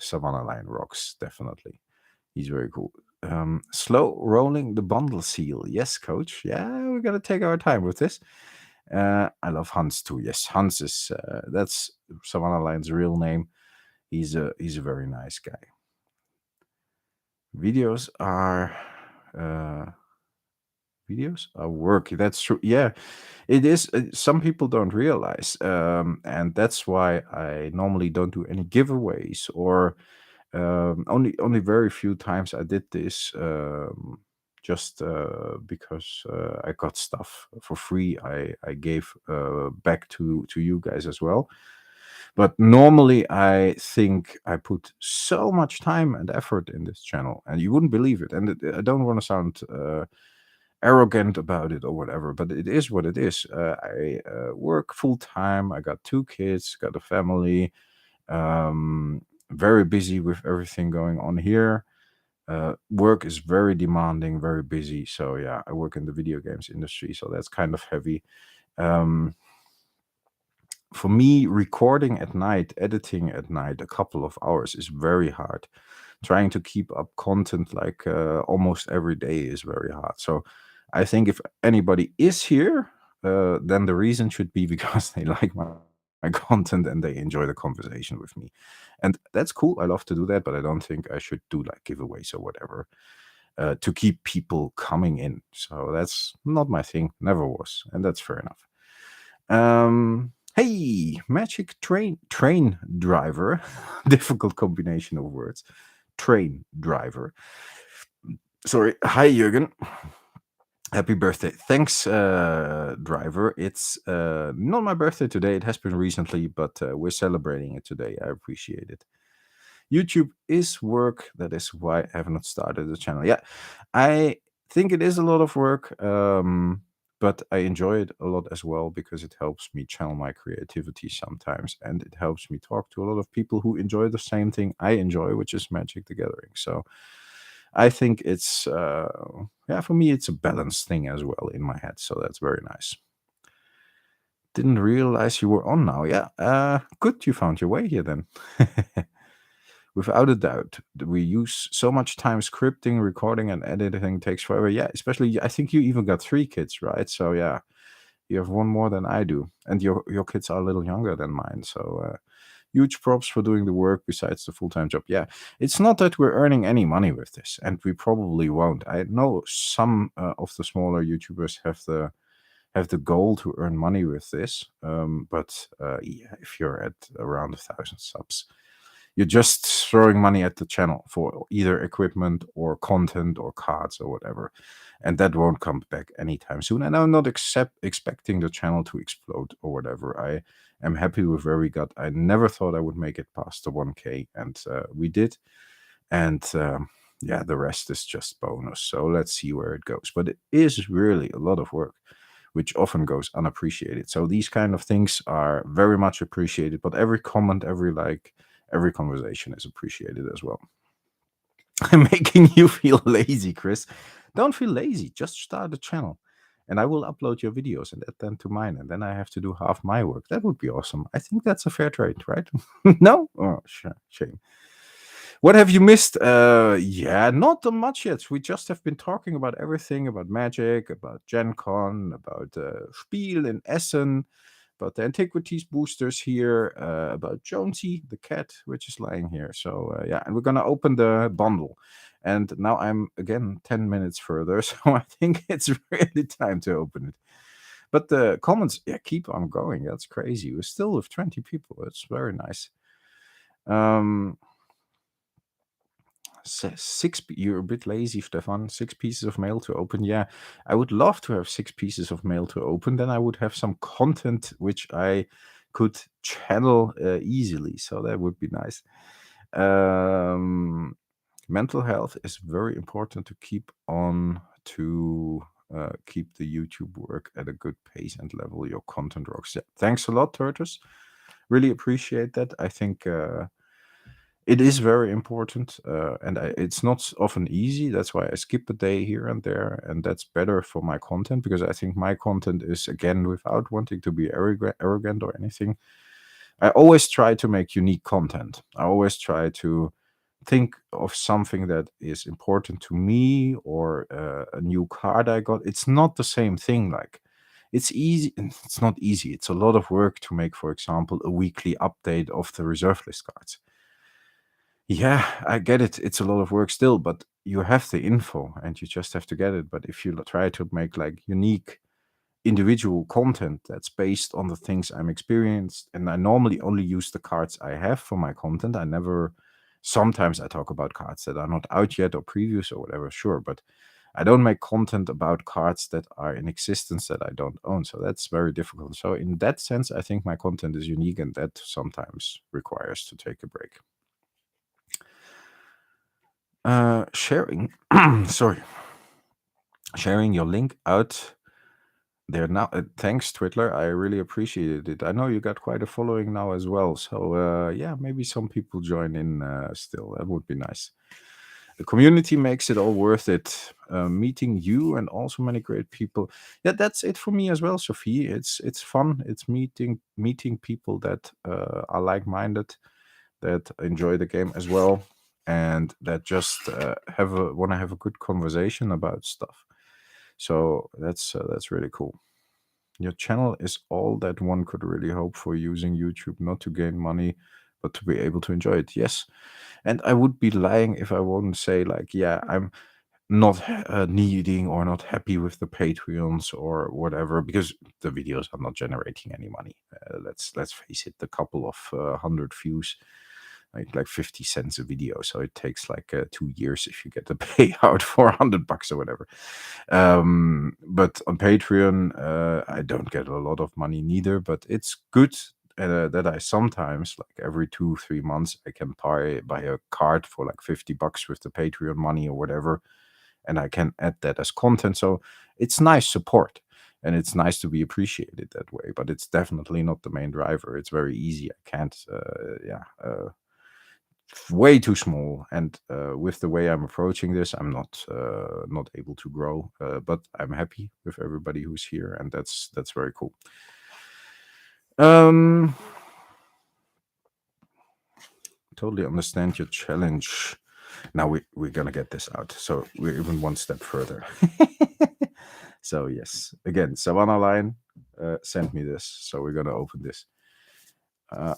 Savannah Lion rocks. Definitely. He's very cool. Slow rolling the bundle seal. Yes, coach. Yeah, we're gonna take our time with this. I love Hans too. Yes, Hans is that's Savannah Lion's real name. He's a very nice guy. Videos are uh, work. That's true. Yeah, it is. Some people don't realize, and that's why I normally don't do any giveaways or only very few times I did this. Just because I got stuff for free, I gave back to you guys as well. But normally, I think I put so much time and effort in this channel, and you wouldn't believe it. And I don't want to sound arrogant about it or whatever, but it is what it is. I work full time. I got 2 kids, got a family. Very busy with everything going on here. Work is very demanding, very busy. So yeah, I work in the video games industry, so that's kind of heavy. Um, for me, recording at night, editing at night, a couple of hours is very hard. Trying to keep up content like almost every day is very hard. So I think if anybody is here, then the reason should be because they like my content and they enjoy the conversation with me. And that's cool. I love to do that, but I don't think I should do like giveaways or whatever to keep people coming in. So that's not my thing, never was. And that's fair enough. Hey, magic train driver. Difficult combination of words. Train driver. Sorry. Hi, Jürgen. Happy birthday. Thanks, driver. It's not my birthday today. It has been recently, but we're celebrating it today. I appreciate it. YouTube is work. That is why I have not started the channel. Yeah, I think it is a lot of work, but I enjoy it a lot as well because it helps me channel my creativity sometimes, and it helps me talk to a lot of people who enjoy the same thing I enjoy, which is Magic the Gathering. So I think it's yeah, for me it's a balanced thing as well in my head. So that's very nice. Didn't realize you were on now. Yeah, good you found your way here then. Without a doubt, we use so much time scripting, recording, and editing takes forever. Yeah, especially I think you even got 3 kids, right? So yeah, you have one more than I do, and your kids are a little younger than mine. So huge props for doing the work besides the full-time job. Yeah, it's not that we're earning any money with this, and we probably won't. I know some of the smaller YouTubers have the goal to earn money with this, but yeah, if you're at around 1,000 subs, you're just throwing money at the channel for either equipment or content or cards or whatever, and that won't come back anytime soon. And I'm not expecting the channel to explode or whatever. I am happy with where we got. I never thought I would make it past the 1K, and we did. And yeah, the rest is just bonus. So let's see where it goes. But it is really a lot of work, which often goes unappreciated. So these kind of things are very much appreciated. But every comment, every like, every conversation is appreciated as well. I'm making you feel lazy, Chris. Don't feel lazy. Just start a channel and I will upload your videos and add them to mine. And then I have to do half my work. That would be awesome. I think that's a fair trade, right? No? Oh, shame. What have you missed? Yeah, not much yet. We just have been talking about everything about Magic, about Gen Con, about Spiel in Essen, about the Antiquities boosters here, about Jonesy, the cat, which is lying here. So, yeah, and we're going to open the bundle. And now I'm, again, 10 minutes further. So I think it's really time to open it. But the comments, yeah, keep on going. That's crazy. We're still with 20 people. It's very nice. You're a bit lazy, Stefan. 6 pieces of mail to open. Yeah, I would love to have 6 pieces of mail to open. Then I would have some content which I could channel easily. So that would be nice. Mental health is very important to keep on to keep the YouTube work at a good pace and level. Your content rocks. Yeah. Thanks a lot, Turtus. Really appreciate that. I think it is very important, and it's not often easy. That's why I skip a day here and there, and that's better for my content, because I think my content is, again, without wanting to be arrogant or anything, I always try to make unique content. I always try to think of something that is important to me, or a new card I got. It's not the same thing. Like, it's easy. It's not easy. It's a lot of work to make, for example, a weekly update of the reserve list cards. Yeah, I get it. It's a lot of work still, but you have the info and you just have to get it. But if you try to make like unique individual content that's based on the things I'm experienced, and I normally only use the cards I have for my content. I never, sometimes I talk about cards that are not out yet or previews or whatever, sure, but I don't make content about cards that are in existence that I don't own. So that's very difficult. So in that sense, I think my content is unique, and that sometimes requires to take a break. Sharing, sorry, sharing your link out there now. Thanks, Twitter. I really appreciated it. I know you got quite a following now as well. So yeah, maybe some people join in still. That would be nice. The community makes it all worth it. Meeting you and also many great people. Yeah, that's it for me as well, Sophie. It's fun. It's meeting people that are like-minded, that enjoy the game as well, and that just want to have a good conversation about stuff. So that's really cool. Your channel is all that one could really hope for using YouTube, not to gain money, but to be able to enjoy it. Yes. And I would be lying if I wouldn't say, like, yeah, I'm not needing or not happy with the Patreons or whatever, because the videos are not generating any money. Let's face it, a couple of 100 views, like 50 cents a video. So it takes like 2 years if you get the payout for $100 or whatever. But on Patreon, I don't get a lot of money neither, but it's good that I sometimes, like every 2-3 months, I can buy a card for like $50 with the Patreon money or whatever, and I can add that as content. So it's nice support, and it's nice to be appreciated that way. But it's definitely not the main driver. It's very easy. I can't. Way too small, and with the way I'm approaching this, I'm not able to grow. But I'm happy with everybody who's here, and that's very cool. Totally understand your challenge. Now we're gonna get this out, so we're even one step further. So yes, again, Savannah Line sent me this, so we're gonna open this.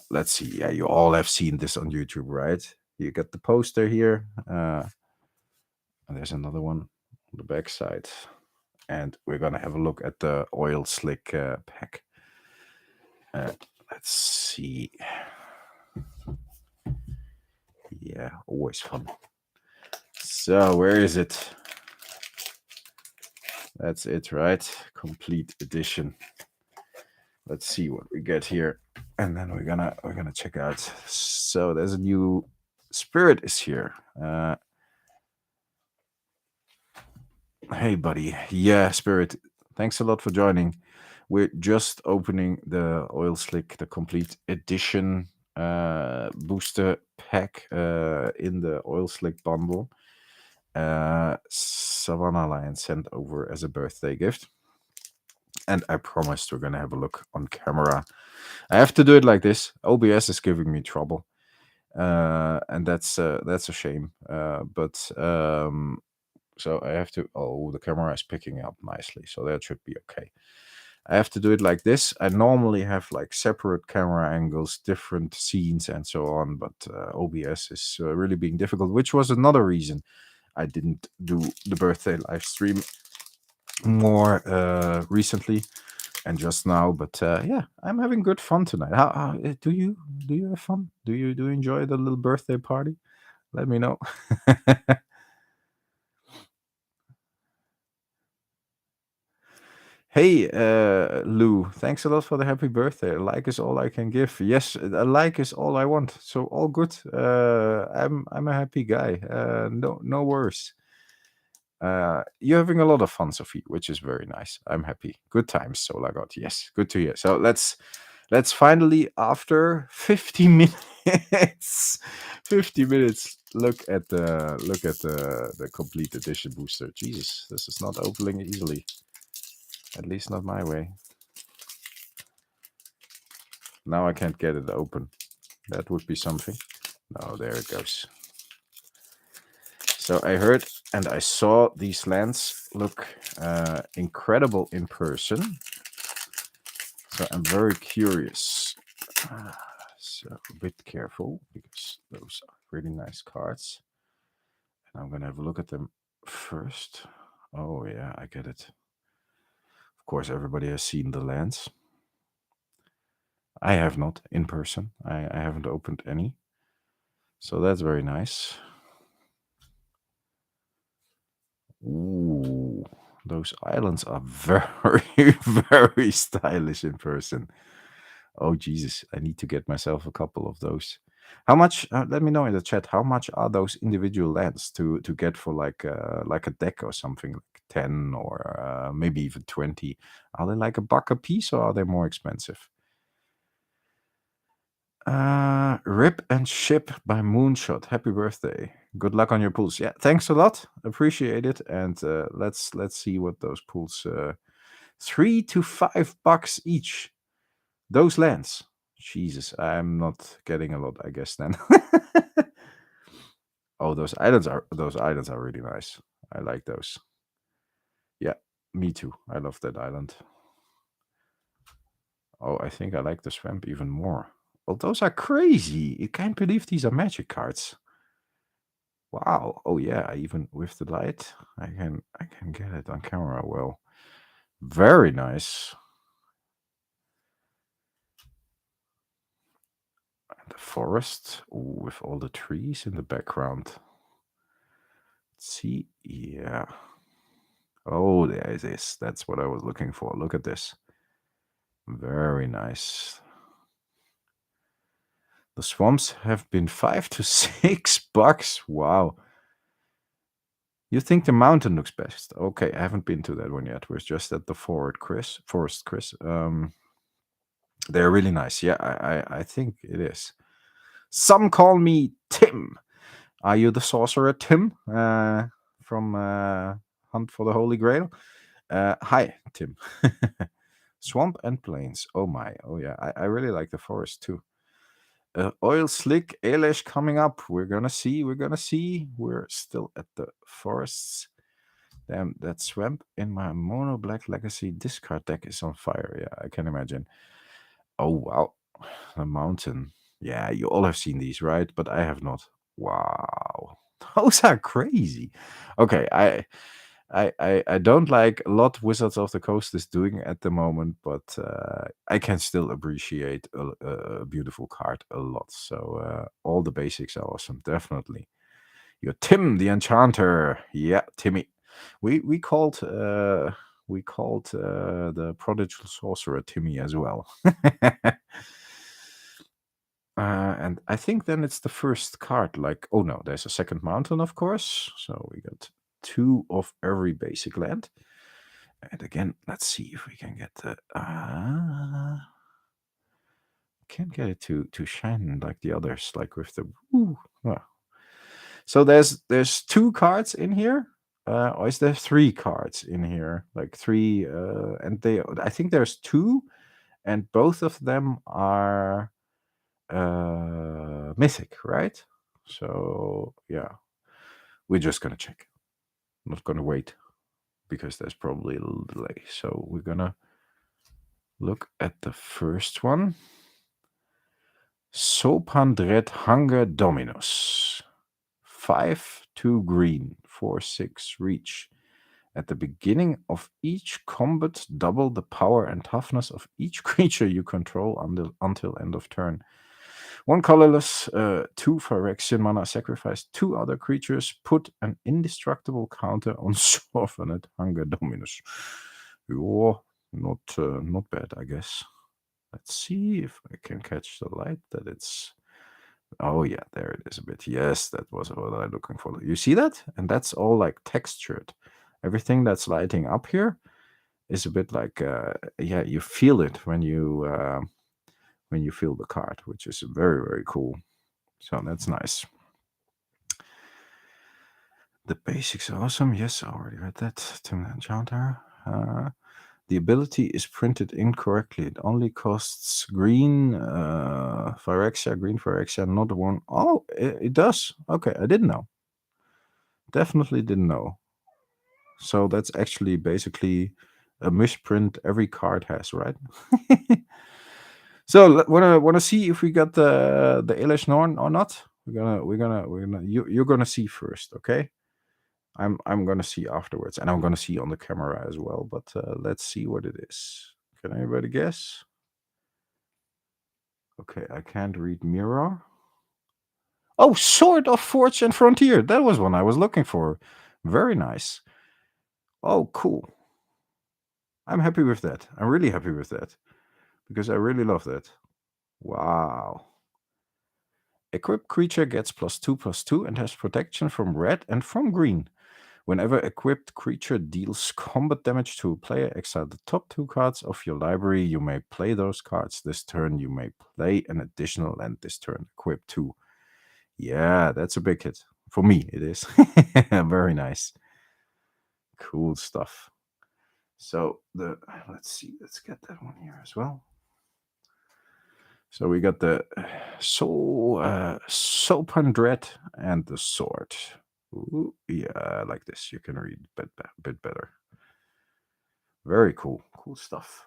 Let's see. Yeah, you all have seen this on YouTube, right? You got the poster here. And there's another one on the back side. And we're going to have a look at the oil slick pack. Let's see. Yeah, always fun. So, where is it? That's it, right? Complete edition. Let's see what we get here, and then we're gonna check out. So there's a new Spirit is here. Hey, buddy. Yeah, Spirit. Thanks a lot for joining. We're just opening the Oil Slick, the complete edition booster pack in the Oil Slick bundle. Savannah Lion sent over as a birthday gift. And I promised we're going to have a look on camera. I have to do it like this. OBS is giving me trouble. And that's a shame. So I have to, the camera is picking up nicely. So that should be okay. I have to do it like this. I normally have like separate camera angles, different scenes and so on. But OBS is really being difficult, which was another reason I didn't do the birthday live stream more recently and just now. But yeah, I'm having good fun tonight. How do you have fun? Do you enjoy the little birthday party? Let me know. Hey, Lou, thanks a lot for the happy birthday. A like is all I can give. Yes, a like is all I want. So all good. I'm a happy guy. No worries. You're having a lot of fun, Sophie, which is very nice. I'm happy. Good times, Solar God. Yes, good to hear. So let's finally, after 50 minutes, 50 minutes, look at the complete edition booster. Jesus, this is not opening easily. At least not my way. Now I can't get it open. That would be something. No, there it goes. So I heard and I saw these lands look incredible in person. So I'm very curious. So a bit careful because those are really nice cards. And I'm going to have a look at them first. Oh, yeah, I get it. Of course, everybody has seen the lands. I have not in person. I haven't opened any. So that's very nice. Ooh, those islands are very, very stylish in person. Oh, Jesus, I need to get myself a couple of those. How much? Let me know in the chat. How much are those individual lands to get for like a deck or something, like 10 or maybe even 20? Are they like $1 a piece or are they more expensive? Rip and Ship by Moonshot. Happy birthday. Good luck on your pools. Yeah, thanks a lot. Appreciate it. And let's see what those pools. $3 to $5 each. Those lands. Jesus, I'm not getting a lot, I guess then. Oh, those islands are really nice. I like those. Yeah, me too. I love that island. Oh, I think I like the swamp even more. Oh, those are crazy. I can't believe these are magic cards. Wow. Oh yeah, even with the light, I can get it on camera well. Very nice. And the forest with all the trees in the background. Let's see. Yeah. Oh, there it is. That's what I was looking for. Look at this. Very nice. The swamps have been $5 to $6. Wow. You think the mountain looks best? Okay, I haven't been to that one yet. We're just at the forest, Chris. They're really nice. Yeah, I think it is. Some call me Tim. Are you the sorcerer Tim from Hunt for the Holy Grail? Hi, Tim. Swamp and plains. Oh my. Oh yeah. I really like the forest too. Oil Slick Elish coming up. We're gonna see. We're still at the forests. Damn, that swamp in my Mono Black Legacy discard deck is on fire. Yeah, I can imagine. Oh wow. The mountain. Yeah, you all have seen these, right? But I have not. Wow. Those are crazy. Okay, I don't like a lot Wizards of the Coast is doing at the moment, but I can still appreciate a beautiful card a lot. So all the basics are awesome, definitely. You're Tim the Enchanter. Yeah, Timmy. We called the Prodigal Sorcerer Timmy as well. And I think then it's the first card. Like, oh no, there's a second mountain, of course. So we got 2 of every basic land. And again, let's see if we can get the. Can't get it to shine like the others, like with the. So there's 2 cards in here. Or is there 3 cards in here? Like 3, and I think there's 2, and both of them are mythic, right? So yeah, we're just gonna check. I'm not gonna wait because there's probably a little delay. So we're gonna look at the first one. Sopandred Hunger Dominus. 5/2 green, 4/6 reach. At the beginning of each combat, double the power and toughness of each creature you control until end of turn. One colorless, 2 Phyrexian mana, sacrifice 2 other creatures, put an indestructible counter on Sophonet Hunger Dominus. Oh, not bad, I guess. Let's see if I can catch the light that it's... Oh yeah, there it is a bit. Yes, that was what I'm looking for. You see that? And that's all like textured. Everything that's lighting up here is a bit like, yeah, you feel it when you feel the card, which is very, very cool. So that's nice. The basics are awesome. Yes, I already read that. Tim Enchanter. The ability is printed incorrectly. It only costs green Phyrexia, not one. Oh, it does. Okay, I didn't know. Definitely didn't know. So that's actually basically a misprint every card has, right? So wanna see if we got the Elish Norn or not? You're gonna see first, okay? I'm gonna see afterwards, and I'm gonna see on the camera as well. But let's see what it is. Can anybody guess? Okay, I can't read mirror. Oh, Sword of Forge and Frontier. That was one I was looking for. Very nice. Oh, cool. I'm happy with that. I'm really happy with that because I really love that. Wow. Equipped creature gets +2/+2 and has protection from red and from green. Whenever equipped creature deals combat damage to a player, exile the top 2 cards of your library. You may play those cards this turn. You may play an additional land this turn. Equip 2. Yeah, that's a big hit. For me, it is. Very nice. Cool stuff. So let's see. Let's get that one here as well. So we got the Sopan Dread and the Sword. Ooh, yeah, like this. You can read a bit better. Very cool. Cool stuff.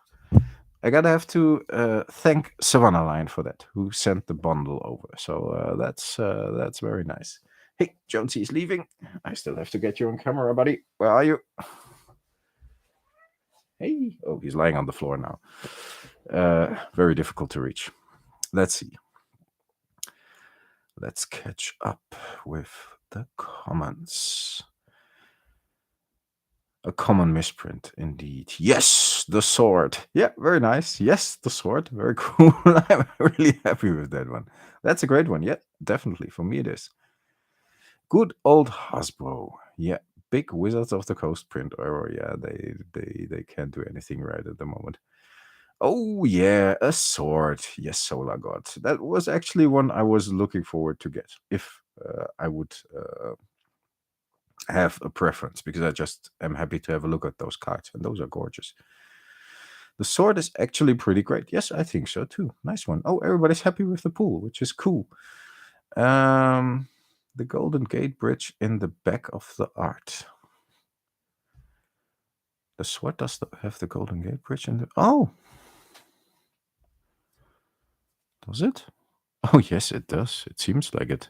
I gotta have to thank Savannah Line for that, who sent the bundle over. So that's very nice. Hey, Jonesy is leaving. I still have to get you on camera, buddy. Where are you? Hey. Oh, he's lying on the floor now. Very difficult to reach. Let's see. Let's catch up with the comments. A common misprint, indeed. Yes, the sword. Yeah, very nice. Yes, the sword. Very cool. I'm really happy with that one. That's a great one. Yeah, definitely. For me, it is. Good old Hasbro. Yeah, big Wizards of the Coast print error. Yeah, they can't do anything right at the moment. Oh yeah, a sword. Yes, Solar God. That was actually one I was looking forward to get if I would have a preference, because I just am happy to have a look at those cards, and those are gorgeous. The sword is actually pretty great. Yes, I think so too. Nice one. Oh, everybody's happy with the pool, which is cool. The Golden Gate Bridge in the back of the art. The sword does have the Golden Gate Bridge in the... Oh! Does it? Oh, yes, it does. It seems like it.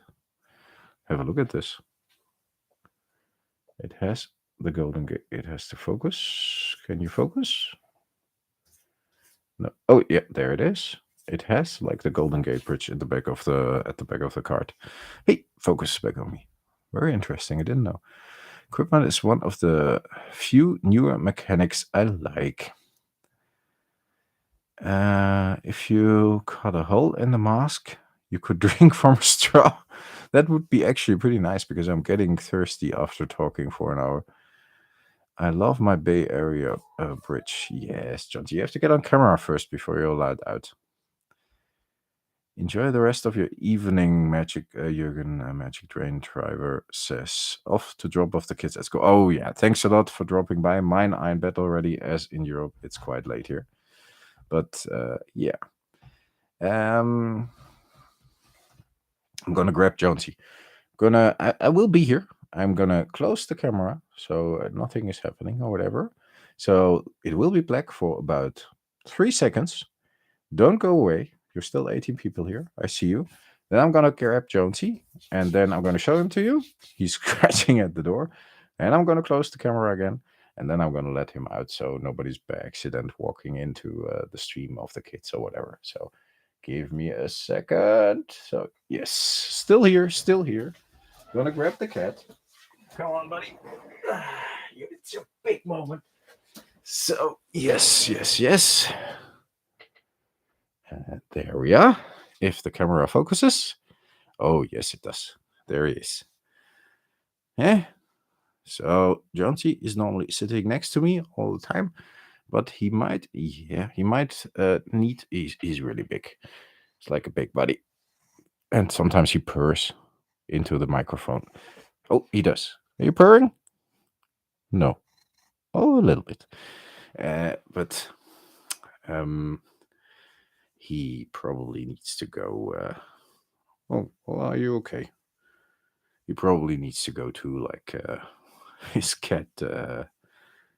Have a look at this. It has the Golden Gate. It has to focus. Can you focus? No. Oh, yeah, there it is. It has like the Golden Gate Bridge in the back of the card. Hey, focus back on me. Very interesting. I didn't know. Equipment is one of the few newer mechanics I like. If you cut a hole in the mask, you could drink from a straw. That would be actually pretty nice, because I'm getting thirsty after talking for an hour. I love my Bay Area bridge. Yes, John, you have to get on camera first before you're allowed out. Enjoy the rest of your evening, Magic Jürgen. Magic Drain Driver says, off to drop off the kids. Let's go. Oh yeah, thanks a lot for dropping by. Mine are in bed already, as in Europe it's quite late here. But yeah. I'm gonna grab Jonesy. I will be here. I'm gonna close the camera so nothing is happening or whatever. So it will be black for about 3 seconds. Don't go away. You're still 18 people here. I see you. Then I'm gonna grab Jonesy, and then I'm gonna show him to you. He's scratching at the door, and I'm gonna close the camera again, and then I'm gonna let him out so nobody's by accident walking into the stream of the kids or whatever. So Give me a second. So, yes, still here, still here. Gonna grab the cat. Come on, buddy. It's a big moment. So, yes, yes, yes. There we are. If the camera focuses. Oh, yes, it does. There he is. Yeah. So, Johnsy is normally sitting next to me all the time, but he might, need, he's really big. It's like a big buddy. And sometimes he purrs into the microphone. Oh, he does. Are you purring? No. Oh, a little bit. But he probably needs to go. Oh, well, are you okay? He probably needs to go to like his cat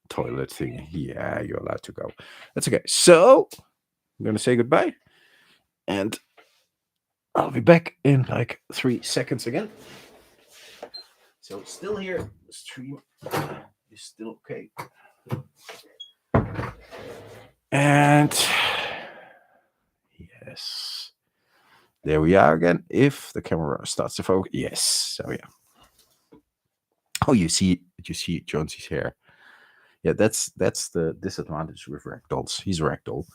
toilet thing. Yeah, you're allowed to go. That's okay. So I'm gonna say goodbye, and I'll be back in like 3 seconds again. So still here. Stream is still okay. And yes, there we are again. If the camera starts to focus, yes. So yeah. Oh, you see Jonesy's hair. Yeah, that's the disadvantage with ragdolls. He's a ragdoll.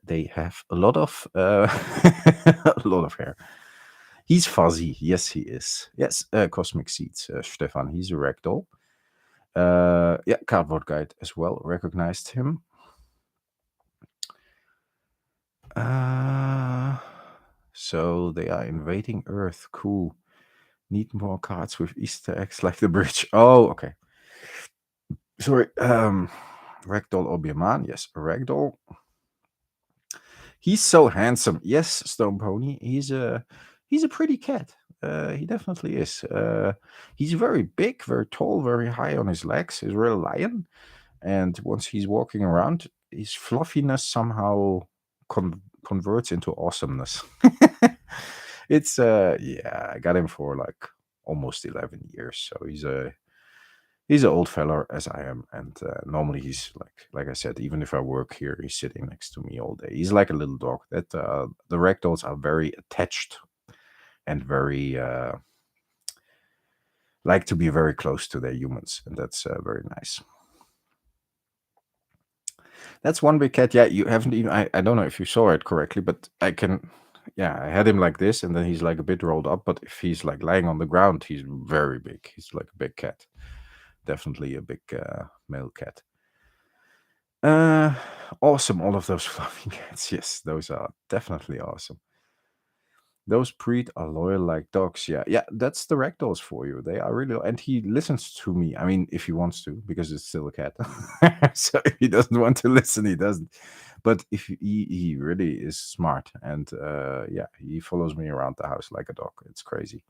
They have a lot of a lot of hair. He's fuzzy. Yes, he is. Yes, Cosmic Seeds, Stefan. He's a ragdoll. Yeah, Cardboard Guide as well. Recognized him. So they are invading Earth. Cool. Need more cards with Easter eggs like the bridge. Oh, okay. Sorry. Ragdoll Obiaman. Yes, Ragdoll. He's so handsome. Yes, Stone Pony. He's a pretty cat. He definitely is. He's very big, very tall, very high on his legs. He's a real lion. And once he's walking around, his fluffiness somehow converts into awesomeness. It's yeah, I got him for like almost 11 years. So he's an old fella as I am, and normally he's like I said, even if I work here, he's sitting next to me all day. He's like a little dog. That the ragdolls are very attached and very like to be very close to their humans, and that's very nice. That's one big cat. Yeah, you haven't even. I don't know if you saw it correctly, but I can. Yeah, I had him like this, and then he's like a bit rolled up. But if he's like lying on the ground, he's very big. He's like a big cat. Definitely a big male cat. Awesome. All of those fluffy cats. Yes, those are definitely awesome. Those breed are loyal like dogs. Yeah, yeah, that's the ragdolls for you. They are really, and he listens to me. I mean, if he wants to, because it's still a cat. So if he doesn't want to listen, he doesn't. But if he really is smart, and yeah, he follows me around the house like a dog. It's crazy.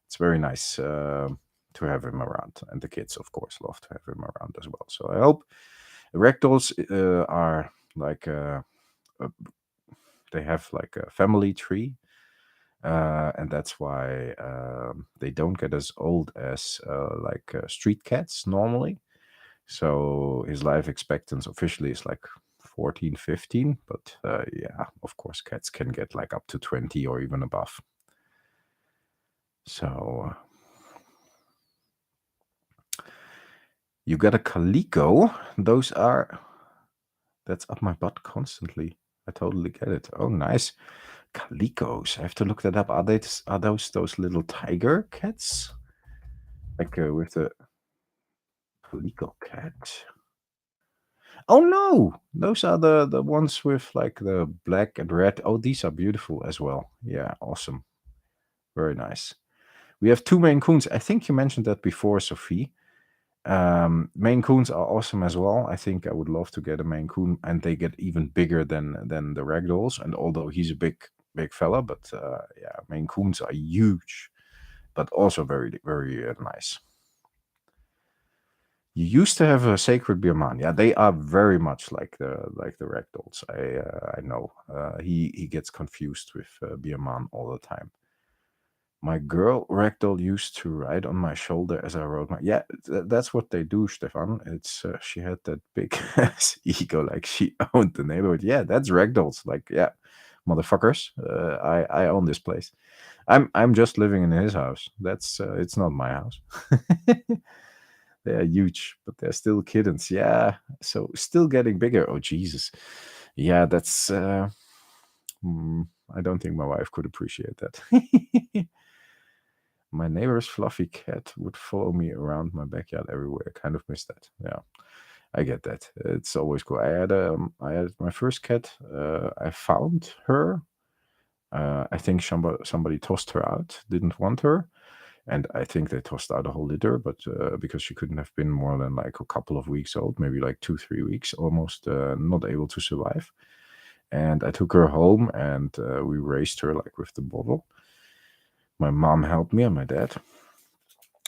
It's very nice to have him around, and the kids, of course, love to have him around as well. So I hope ragdolls are like they have like a family tree. And that's why they don't get as old as like street cats normally. So his life expectancy officially is like 14, 15. But yeah, of course, cats can get like up to 20 or even above. So you got a calico. That's up my butt constantly. I totally get it. Oh, nice. Calicos. I have to look that up. Are those little tiger cats? Like with the calico cat. Oh no, those are the ones with like the black and red. Oh, these are beautiful as well. Yeah, awesome. Very nice. We have two Maine Coons. I think you mentioned that before, Sophie. Maine Coons are awesome as well. I think I would love to get a Maine Coon, and they get even bigger than the ragdolls. And although he's a big fella, but yeah, Maine Coons are huge, but also very very nice. You used to have a sacred Birman. Yeah, they are very much like the ragdolls. I know. He gets confused with Birman all the time. My girl ragdoll used to ride on my shoulder as I rode my. Yeah, that's what they do, Stefan. It's she had that big ass ego, like she owned the neighborhood. Yeah, that's ragdolls. Like yeah, motherfuckers. I own this place. I'm just living in his house. That's it's not my house. They are huge, but they're still kittens. Yeah, so still getting bigger. Oh Jesus, yeah, that's. I don't think my wife could appreciate that. My neighbor's fluffy cat would follow me around my backyard everywhere. I kind of miss that. Yeah, I get that. It's always cool. I had my first cat. I found her. I think somebody tossed her out. Didn't want her, and I think they tossed out a whole litter. But because she couldn't have been more than like a couple of weeks old, maybe like 2-3 weeks, almost not able to survive. And I took her home, and we raised her like with the bottle. My mom helped me, and my dad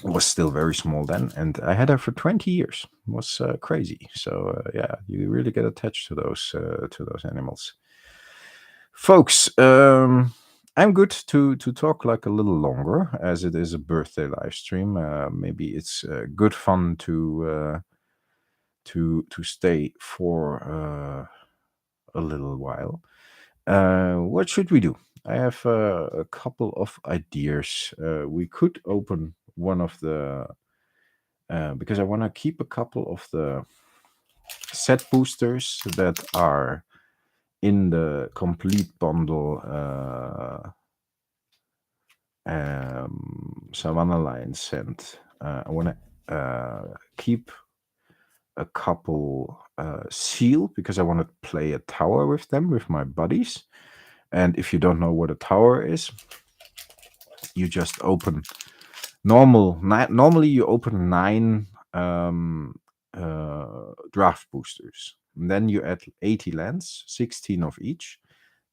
was still very small then, and I had her for 20 years. It was crazy. So yeah, you really get attached to those animals, folks. I'm good to talk like a little longer, as it is a birthday live stream. Maybe it's good fun to stay for a little while. What should we do? I have a couple of ideas. We could open one of the because I want to keep a couple of the set boosters that are in the complete bundle Savannah Lion set. I want to keep a couple sealed because I want to play a tower with them, with my buddies. And if you don't know what a tower is, you just open normally you open 9 draft boosters. And then you add 80 lands, 16 of each.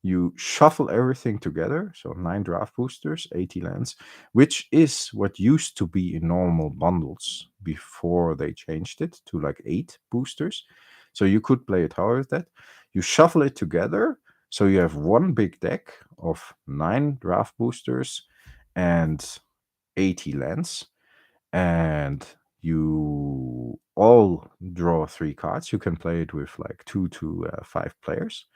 You shuffle everything together, so 9 draft boosters, 80 lands, which is what used to be in normal bundles before they changed it to like 8 boosters. So you could play a tower with that. You shuffle it together, so you have one big deck of 9 draft boosters and 80 lands, and you all draw 3 cards. You can play it with like 2 to 5 players.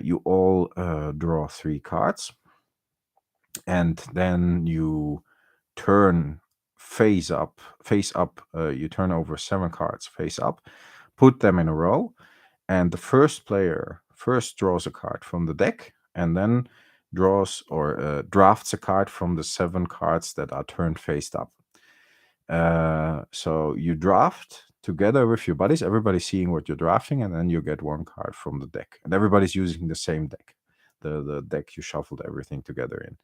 You all draw 3 cards, and then you turn face up. You turn over 7 cards face up, put them in a row, and the first player first draws a card from the deck, and then draws or drafts a card from the 7 cards that are turned face up. So you draft together with your buddies, everybody's seeing what you're drafting, and then you get 1 card from the deck. And everybody's using the same deck, the deck you shuffled everything together in.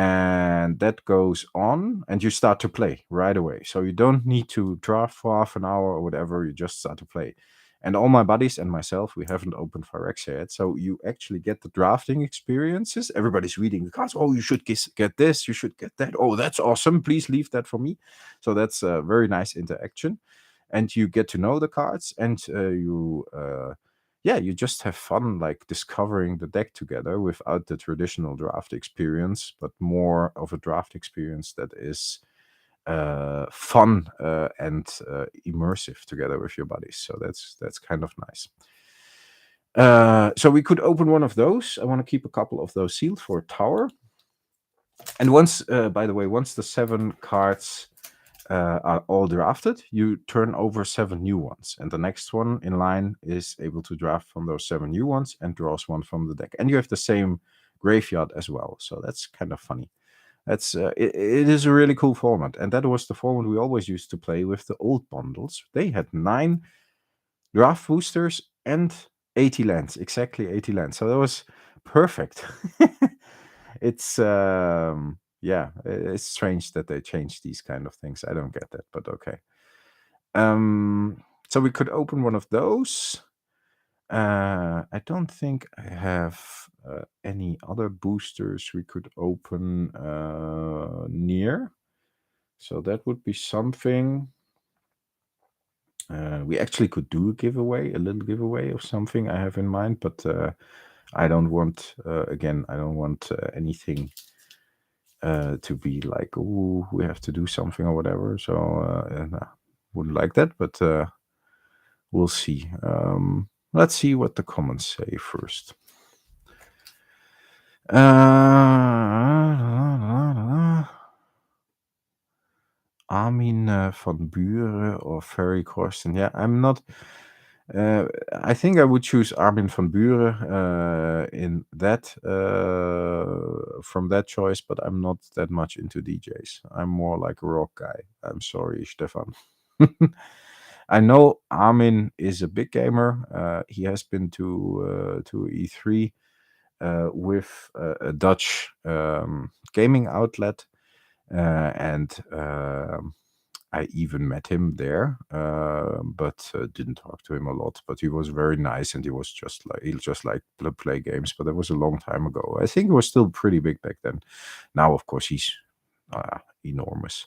And that goes on, and you start to play right away. So you don't need to draft for half an hour or whatever, you just start to play. And all my buddies and myself, we haven't opened Phyrexia yet, so you actually get the drafting experiences. Everybody's reading the cards. Oh, you should get this, you should get that. Oh, that's awesome. Please leave that for me. So that's a very nice interaction. And you get to know the cards, and you just have fun, like discovering the deck together without the traditional draft experience, but more of a draft experience that is fun and immersive together with your buddies. So that's kind of nice. So we could open one of those. I want to keep a couple of those sealed for a tower. And once, by the way, once the 7 cards are all drafted, you turn over 7 new ones, and the next one in line is able to draft from those 7 new ones and draws 1 from the deck. And you have the same graveyard as well, so that's kind of funny. That's it is a really cool format, and that was the format we always used to play with the old bundles. They had 9 draft boosters and 80 lands, exactly 80 lands. So that was perfect. It's it's strange that they changed these kind of things. I don't get that, but okay. So we could open one of those. I don't think I have any other boosters we could open near. So that would be something. We actually could do a little giveaway of something I have in mind, but I don't want, anything to be like, oh, we have to do something or whatever. So I wouldn't like that, but we'll see. Let's see what the comments say first. Armin van Buren or Ferry Corsten. Yeah, I'm not. I think I would choose Armin van Buren in that from that choice, but I'm not that much into DJs. I'm more like a rock guy. I'm sorry, Stefan. I know Armin is a big gamer. He has been to E3 with a Dutch gaming outlet, and I even met him there, but didn't talk to him a lot. But he was very nice, and he just like to play games. But that was a long time ago. I think he was still pretty big back then. Now, of course, he's enormous.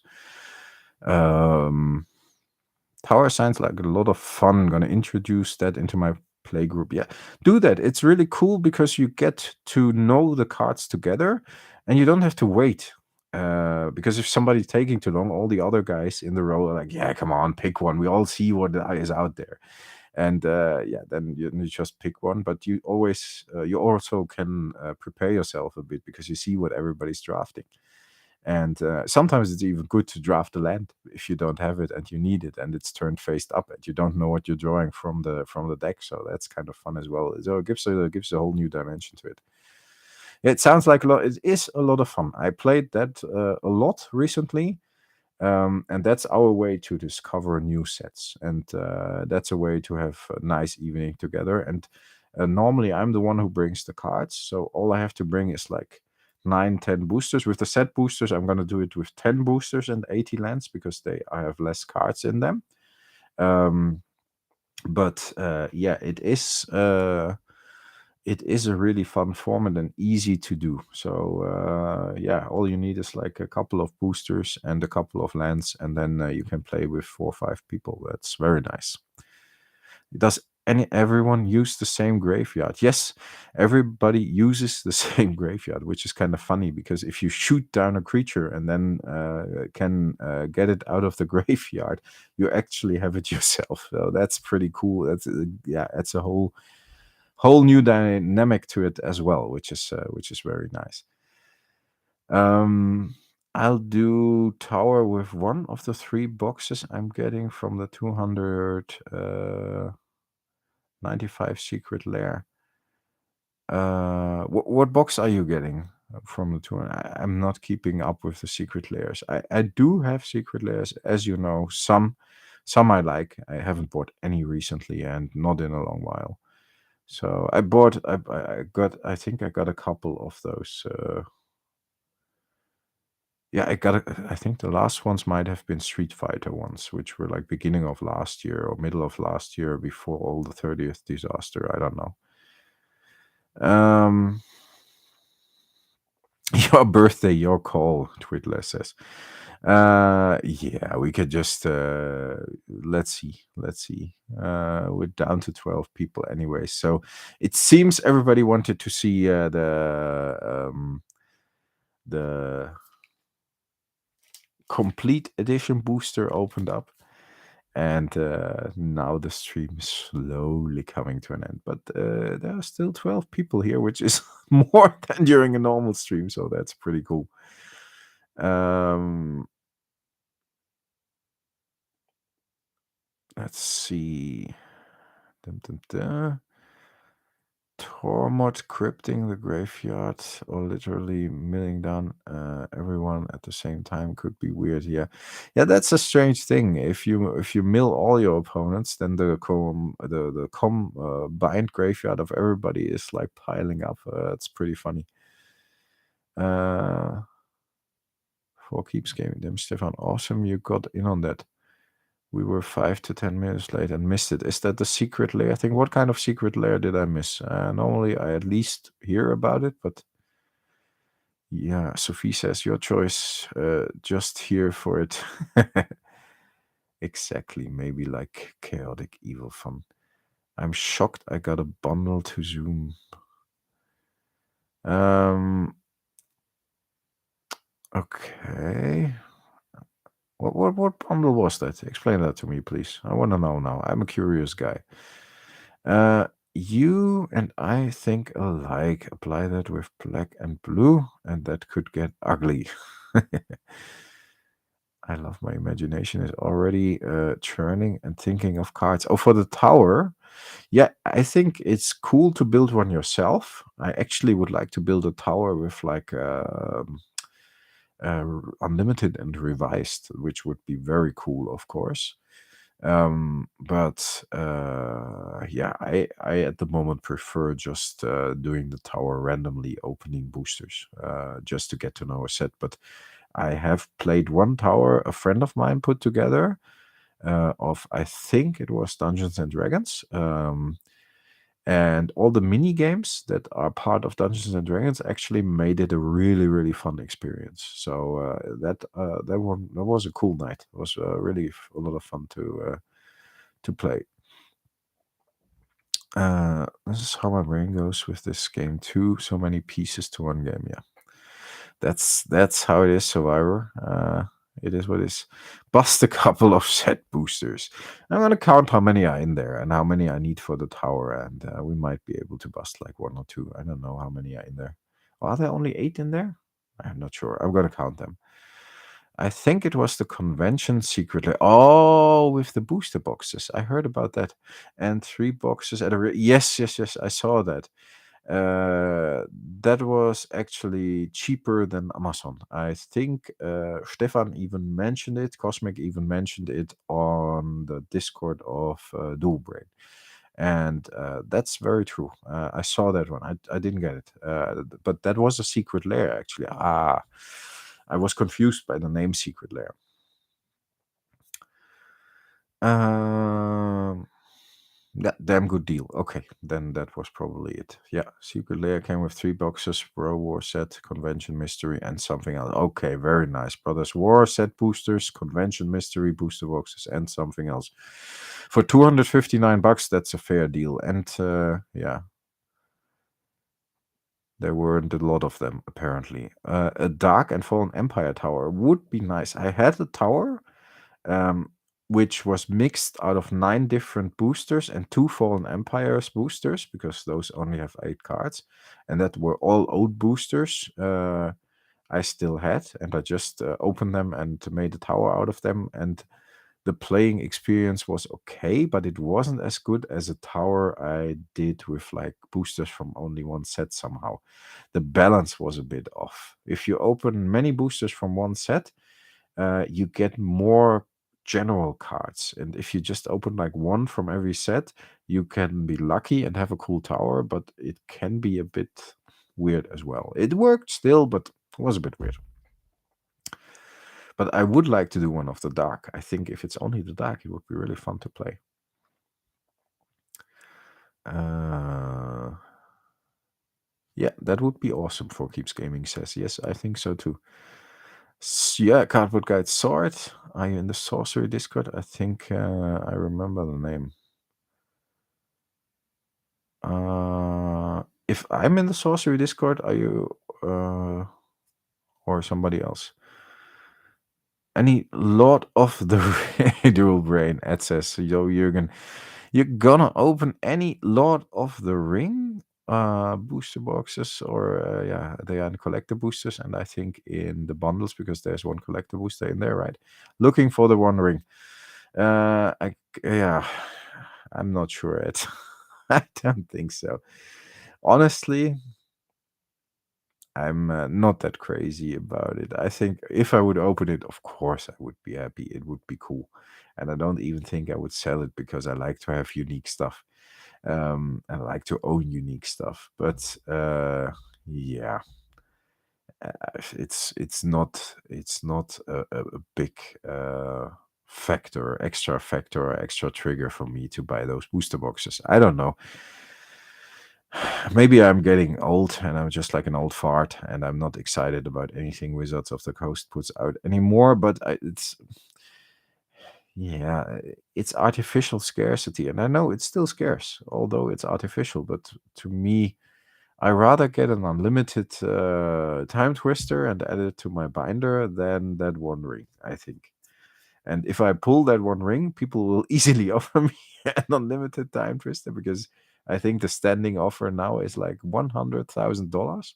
Tower sounds like a lot of fun. Gonna introduce that into my play group. Yeah, do that. It's really cool because you get to know the cards together, and you don't have to wait. Because if somebody's taking too long, all the other guys in the row are like, "Yeah, come on, pick one. We all see what is out there." And yeah, then you just pick one. But you also can prepare yourself a bit because you see what everybody's drafting. And sometimes it's even good to draft the land if you don't have it and you need it, and it's turned faced up, and you don't know what you're drawing from the deck. So that's kind of fun as well. So it gives a whole new dimension to it. It sounds like a lot. It is a lot of fun. I played that a lot recently, and that's our way to discover new sets, and that's a way to have a nice evening together. And normally I'm the one who brings the cards, so all I have to bring is like 9-10 boosters. With the set boosters, I'm going to do it with 10 boosters and 80 lands because I have less cards in them. But yeah, it is a really fun format and easy to do. So yeah, all you need is like a couple of boosters and a couple of lands, and then you can play with 4 or 5 people. That's very nice. Does everyone use the same graveyard? Yes, everybody uses the same graveyard, which is kind of funny because if you shoot down a creature and then can get it out of the graveyard, you actually have it yourself. So that's pretty cool. That's a whole new dynamic to it as well, which is very nice. I'll do tower with one of the 3 boxes I'm getting from the 295 secret lair. What box are you getting from the 200? I'm not keeping up with the secret layers. I do have secret layers, as you know. Some I like. I haven't bought any recently, and not in a long while. So I think I got a couple of those. Yeah, I think the last ones might have been Street Fighter ones, which were like beginning of last year or middle of last year before all the 30th disaster. I don't know. Your birthday, your call, Twiddler says. Yeah, we could just let's see. We're down to 12 people anyway, so it seems everybody wanted to see the complete edition booster opened up, and now the stream is slowly coming to an end. But there are still 12 people here, which is more than during a normal stream, so that's pretty cool. Let's see. Tormod crypting the graveyard or literally milling down everyone at the same time could be weird. Yeah, that's a strange thing. If you mill all your opponents, then the combined graveyard of everybody is like piling up. It's pretty funny. For keeps gaming them, Stefan. Awesome, you got in on that. We were 5 to 10 minutes late and missed it. Is that the secret layer? I think. What kind of secret layer did I miss? Normally, I at least hear about it, but yeah, Sophie says your choice. Just here for it. Exactly. Maybe like chaotic evil fun. I'm shocked I got a bundle to Zoom. Okay. What bundle was that? Explain that to me, please. I want to know now. I'm a curious guy. You and I think alike. Apply that with black and blue, and that could get ugly. I love my imagination is already churning and thinking of cards. Oh, for the tower. Yeah, I think it's cool to build one yourself. I actually would like to build a tower with like unlimited and revised, which would be very cool, of course. But yeah, I at the moment prefer just doing the tower randomly, opening boosters, just to get to know a set. But I have played one tower a friend of mine put together of, I think it was Dungeons and Dragons. And all the mini games that are part of Dungeons and Dragons actually made it a really, really fun experience. So that was a cool night. It was really a lot of fun to play. This is how my brain goes with this game too. So many pieces to one game. Yeah, that's how it is, Survivor. It is what it is. Bust a couple of set boosters. I'm gonna count how many are in there and how many I need for the tower, and we might be able to bust like one or two. I don't know how many are in there. Are there only 8 in there? I'm not sure. I'm gonna count them. I think it was the convention secretly. Oh, with the booster boxes. I heard about that. And 3 boxes at a. Yes, yes, yes. I saw that. That was actually cheaper than Amazon. I think Stefan even mentioned it. Cosmic even mentioned it on the Discord of Dual Brain. And that's very true. I saw that one. I didn't get it. But that was a secret lair, actually. I was confused by the name Secret Lair. Yeah, damn good deal. Okay, then that was probably it. Yeah, Secret Lair came with 3 boxes, Pro War set, Convention Mystery, and something else. Okay, very nice. Brothers War set boosters, Convention Mystery booster boxes, and something else. For $259, that's a fair deal. And yeah, there weren't a lot of them, apparently. A Dark and Fallen Empire tower would be nice. I had a tower, which was mixed out of 9 different boosters and 2 Fallen Empires boosters, because those only have 8 cards. And that were all old boosters I still had. And I just opened them and made a tower out of them. And the playing experience was okay, but it wasn't as good as a tower I did with like boosters from only one set somehow. The balance was a bit off. If you open many boosters from one set, you get more general cards. And if you just open like one from every set, you can be lucky and have a cool tower, but it can be a bit weird as well. It worked still, but it was a bit weird. But I would like to do one of the dark. I think if it's only the dark, it would be really fun to play. Yeah, that would be awesome. For Keeps Gaming says, yes, I think so too. Yeah, Cardboard Guide Sword. Are you in the Sorcery Discord? I think I remember the name. If I'm in the Sorcery Discord, are you or somebody else? Any Lord of the Dual Brain, Ed says, yo, Jürgen, you're gonna open any Lord of the Ring booster boxes, or yeah, they are the collector boosters, and I think in the bundles, because there's one collector booster in there, right? Looking for the One Ring. Yeah, I'm not sure it. I don't think so. Honestly, I'm not that crazy about it. I think if I would open it, of course I would be happy. It would be cool. And I don't even think I would sell it, because I like to have unique stuff. And I like to own unique stuff. But yeah, it's not a big extra factor, or extra trigger for me to buy those booster boxes. I don't know. Maybe I'm getting old and I'm just like an old fart, and I'm not excited about anything Wizards of the Coast puts out anymore. But it's artificial scarcity, and I know it's still scarce, although it's artificial. But to me, I rather get an unlimited Time Twister and add it to my binder than that One Ring, I think. And if I pull that One Ring, people will easily offer me an unlimited Time Twister, because I think the standing offer now is like $100,000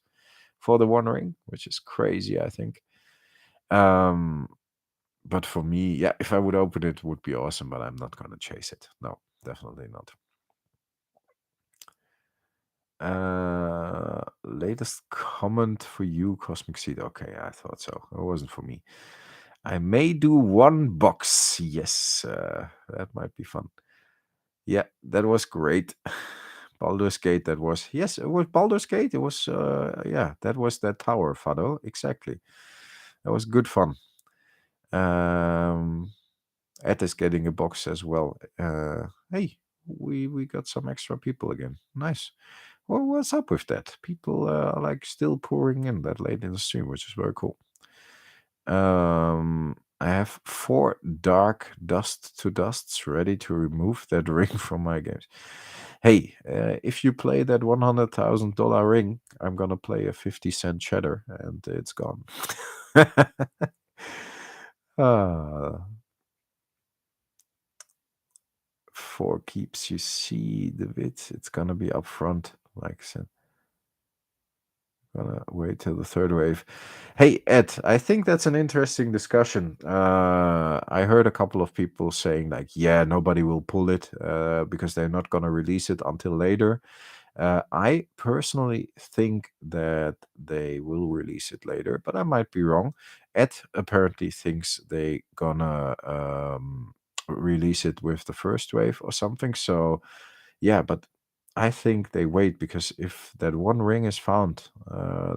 for the One Ring, which is crazy, I think. But for me, yeah, if I would open it, would be awesome, but I'm not gonna chase it. No, definitely not. Latest comment for you, Cosmic Seed. Okay, I thought so. It wasn't for me. I may do one box. Yes, that might be fun. Yeah, that was great. Baldur's Gate, that was, yes, it was Baldur's Gate. It was, yeah, that was that tower, Fado. Exactly. That was good fun. Ed is getting a box as well. Hey, we got some extra people again. Nice. Well, what's up with that? People are like still pouring in that late in the stream, which is very cool. I have 4 dark dust to dusts ready to remove that ring from my games. Hey, if you play that $100,000 ring, I'm gonna play a 50-cent cheddar, and it's gone. Ah, 4 keeps. You see the bit. It's gonna be up front, like I said. Gonna wait till the third wave. Hey, Ed, I think that's an interesting discussion. I heard a couple of people saying, like, yeah, nobody will pull it because they're not gonna release it until later. I personally think that they will release it later, but I might be wrong. Ed apparently thinks they gonna release it with the first wave or something. So yeah, but I think they wait because if that one ring is found,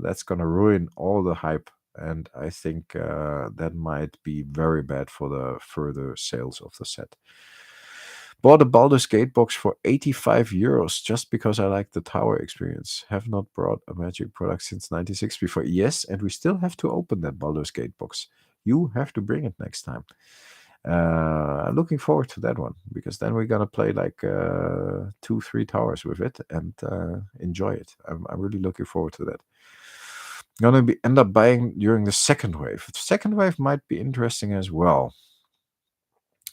that's gonna ruin all the hype, and I think that might be very bad for the further sales of the set. Bought a Baldur's Gate box for 85 euros just because I like the tower experience. Have not brought a Magic product since 96 before. Yes, and we still have to open that Baldur's Gate box. You have to bring it next time. Looking forward to that one because then we're gonna play like 2-3 towers with it and enjoy it. I'm really looking forward to that. Gonna end up buying during the second wave. The second wave might be interesting as well.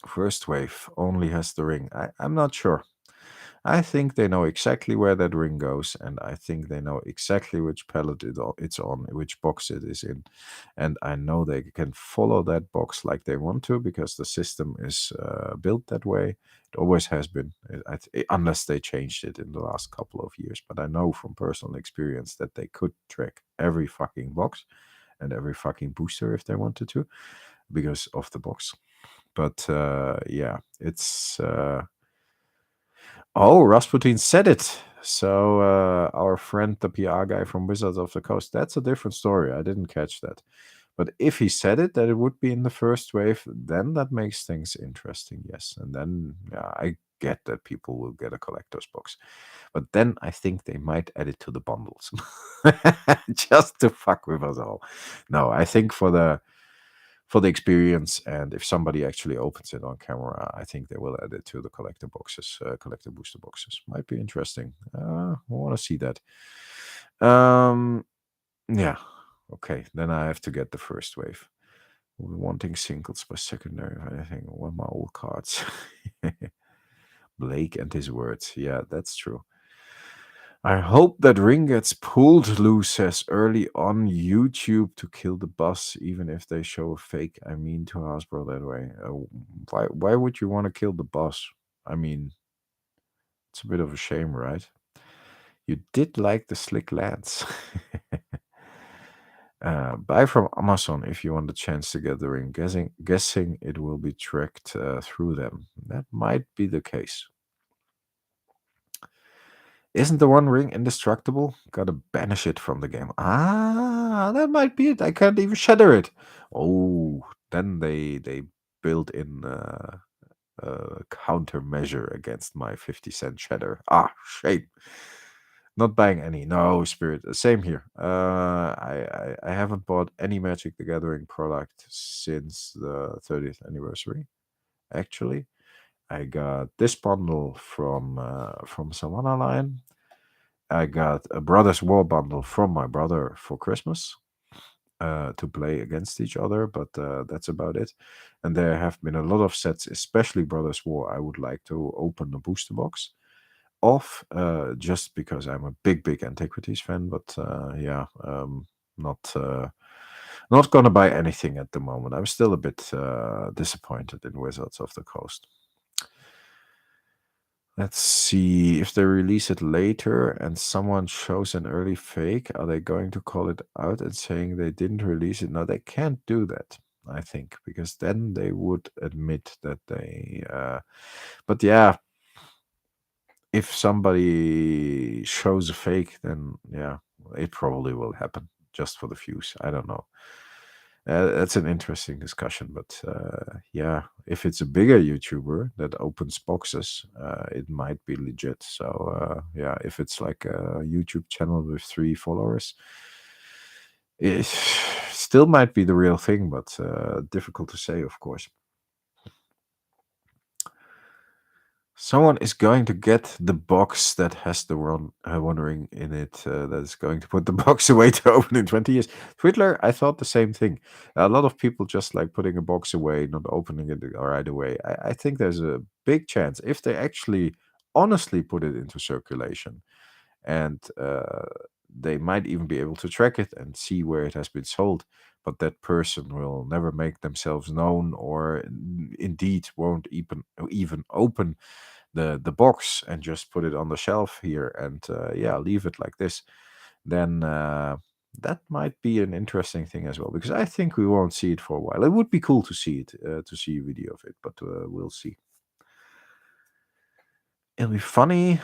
First wave only has the ring. I'm not sure. I think they know exactly where that ring goes, and I think they know exactly which pallet it's on, which box it is in. And I know they can follow that box like they want to because the system is built that way. It always has been, unless they changed it in the last couple of years. But I know from personal experience that they could track every fucking box and every fucking booster if they wanted to because of the box. But yeah, it's. Oh, Rasputin said it. So our friend, the PR guy from Wizards of the Coast, that's a different story. I didn't catch that. But if he said it, that it would be in the first wave, then that makes things interesting, yes. And then yeah, I get that people will get a collector's box. But then I think they might add it to the bundles. Just to fuck with us all. No, I think for the experience, and if somebody actually opens it on camera, I think they will add it to the collector boxes, collector booster boxes. Might be interesting. I want to see that. Yeah. Okay, then I have to get the first wave. Wanting singles by secondary, I think. One my old cards. Blake and his words. Yeah, that's true. I hope that ring gets pulled loose as early on YouTube to kill the boss, even if they show a fake. I mean, to Hasbro that way. Why would you want to kill the boss? I mean, it's a bit of a shame, right? You did like the slick lance. Buy from Amazon if you want the chance to get the ring. Guessing it will be tracked through them. That might be the case. Isn't the One Ring indestructible? Gotta banish it from the game. Ah, that might be it. I can't even shatter it. Oh, then they built in a countermeasure against my 50-cent shatter. Ah, shame. Not buying any. No, Spirit. Same here. I haven't bought any Magic the Gathering product since the 30th anniversary. Actually, I got this bundle from Savannah Line. I got a Brothers War bundle from my brother for Christmas to play against each other, but that's about it. And there have been a lot of sets, especially Brothers War. I would like to open a booster box. off, just because I'm a big antiquities fan. But not not gonna buy anything at the moment. I'm still a bit disappointed in Wizards of the Coast. Let's see if they release it later and someone shows an early fake. Are they going to call it out and saying they didn't release it? No, they can't do that, I think, because then they would admit that they. But yeah, if somebody shows a fake, then yeah, it probably will happen just for the views. I don't know. That's an interesting discussion, but yeah, if it's a bigger YouTuber that opens boxes, it might be legit. So yeah, if it's like a YouTube channel with 3 followers, it still might be the real thing, but difficult to say, of course. Someone is going to get the box that has the wandering in it. That is going to put the box away to open in 20 years. Twiddler, I thought the same thing. A lot of people just like putting a box away, not opening it right away. I think there's a big chance if they actually honestly put it into circulation, and they might even be able to track it and see where it has been sold. But that person will never make themselves known, or indeed won't even open the box and just put it on the shelf here and yeah, leave it like this. Then that might be an interesting thing as well, because I think we won't see it for a while. It would be cool to see it, to see a video of it, but we'll see. It'll be funny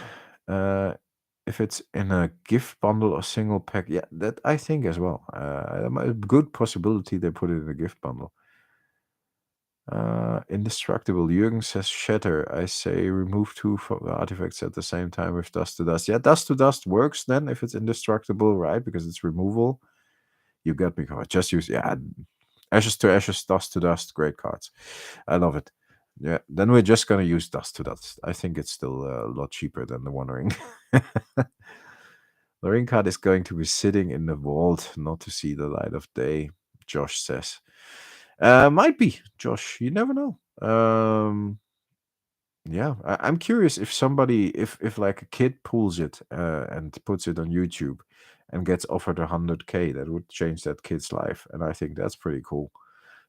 if it's in a gift bundle or single pack. Yeah, that I think as well. A good possibility they put it in a gift bundle. Indestructible. Jürgen says shatter. I say remove 2 artifacts at the same time with dust to dust. Yeah, dust to dust works then if it's indestructible, right? Because it's removal. You get me covered. Just use, yeah, ashes to ashes, dust to dust. Great cards. I love it. Yeah, then we're just gonna use dust to dust. I think it's still a lot cheaper than the One Ring. The ring card is going to be sitting in the vault, not to see the light of day, Josh says. Might be, Josh. You never know. Yeah, I'm curious if somebody, if like a kid pulls it and puts it on YouTube and gets offered 100K, that would change that kid's life, and I think that's pretty cool.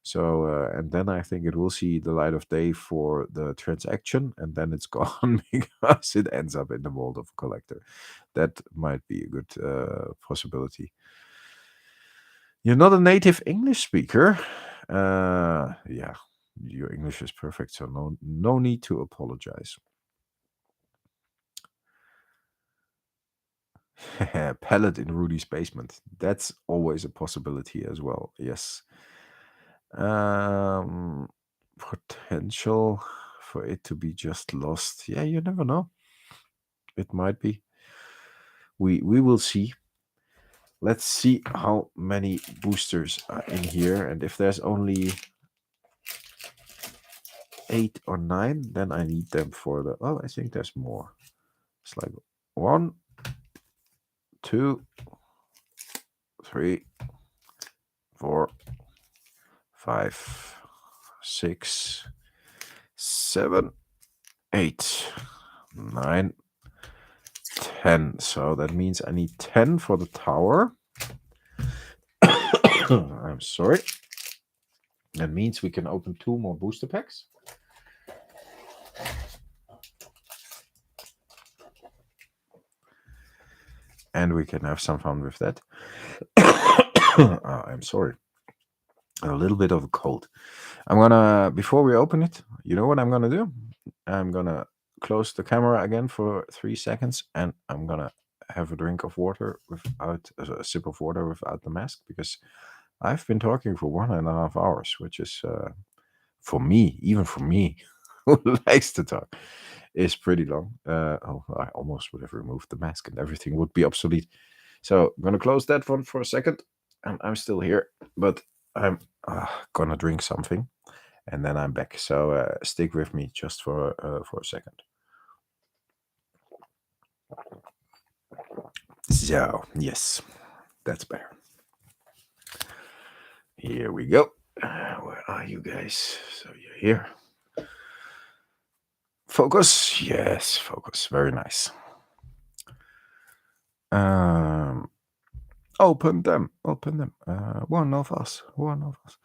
So, and then I think it will see the light of day for the transaction, and then it's gone because it ends up in the vault of a collector. That might be a good possibility. You're not a native English speaker. Yeah, your English is perfect, so no need to apologize. Pallet in Rudy's basement. That's always a possibility as well. Yes. Potential for it to be just lost. Yeah, you never know. It might be. We will see. Let's see how many boosters are in here, and if there's only 8 or 9, then I need them for the. Oh, I think there's more. It's like 1, 2, 3, 4, 5, 6, 7, 8, 9, 10. So that means I need 10 for the tower. I'm sorry. That means we can open 2 more booster packs. And we can have some fun with that. I'm sorry. A little bit of a cold. I'm gonna, before we open it, you know what I'm gonna do? I'm gonna close the camera again for 3 seconds, and I'm gonna have a drink of water without a sip of water without the mask, because I've been talking for 1.5 hours, which is for me, even for me, who likes to talk, is pretty long. Oh, I almost would have removed the mask and everything would be obsolete. So I'm gonna close that one for a second, and I'm still here, but I'm gonna drink something, and then I'm back. So stick with me just for a second. So yes, that's better. Here we go. Where are you guys? So you're here. Focus. Yes, focus. Very nice. Open them. Open them. One of us. One of us.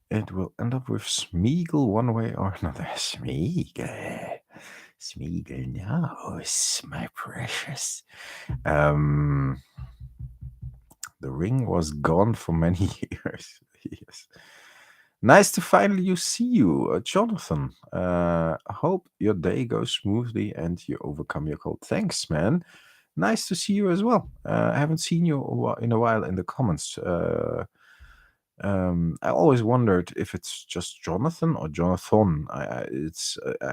It will end up with Smeagol one way or another. Smeagol. Smeagol knows, my precious. The ring was gone for many years. Yes. Nice to finally see you, Jonathan. Hope your day goes smoothly and you overcome your cold. Thanks, man. Nice to see you as well. I haven't seen you in a while in the comments. I always wondered if it's just Jonathan or Jonathan. I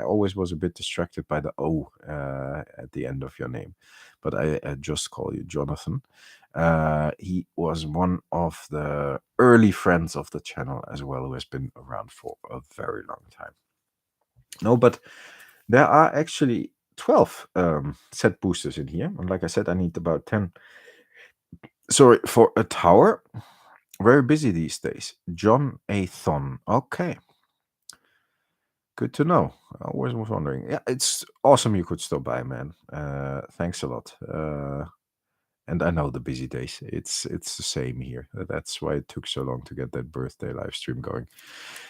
always was a bit distracted by the O at the end of your name, but I just call you Jonathan. He was one of the early friends of the channel as well, who has been around for a very long time. No, but there are actually 12 set boosters in here, and like I said, I need about 10. Sorry, for a tower. Very busy these days. John A. Thon. Okay. Good to know. I always was wondering. Yeah, it's awesome you could stop by, man. Thanks a lot. And I know the busy days. It's the same here. That's why it took so long to get that birthday live stream going.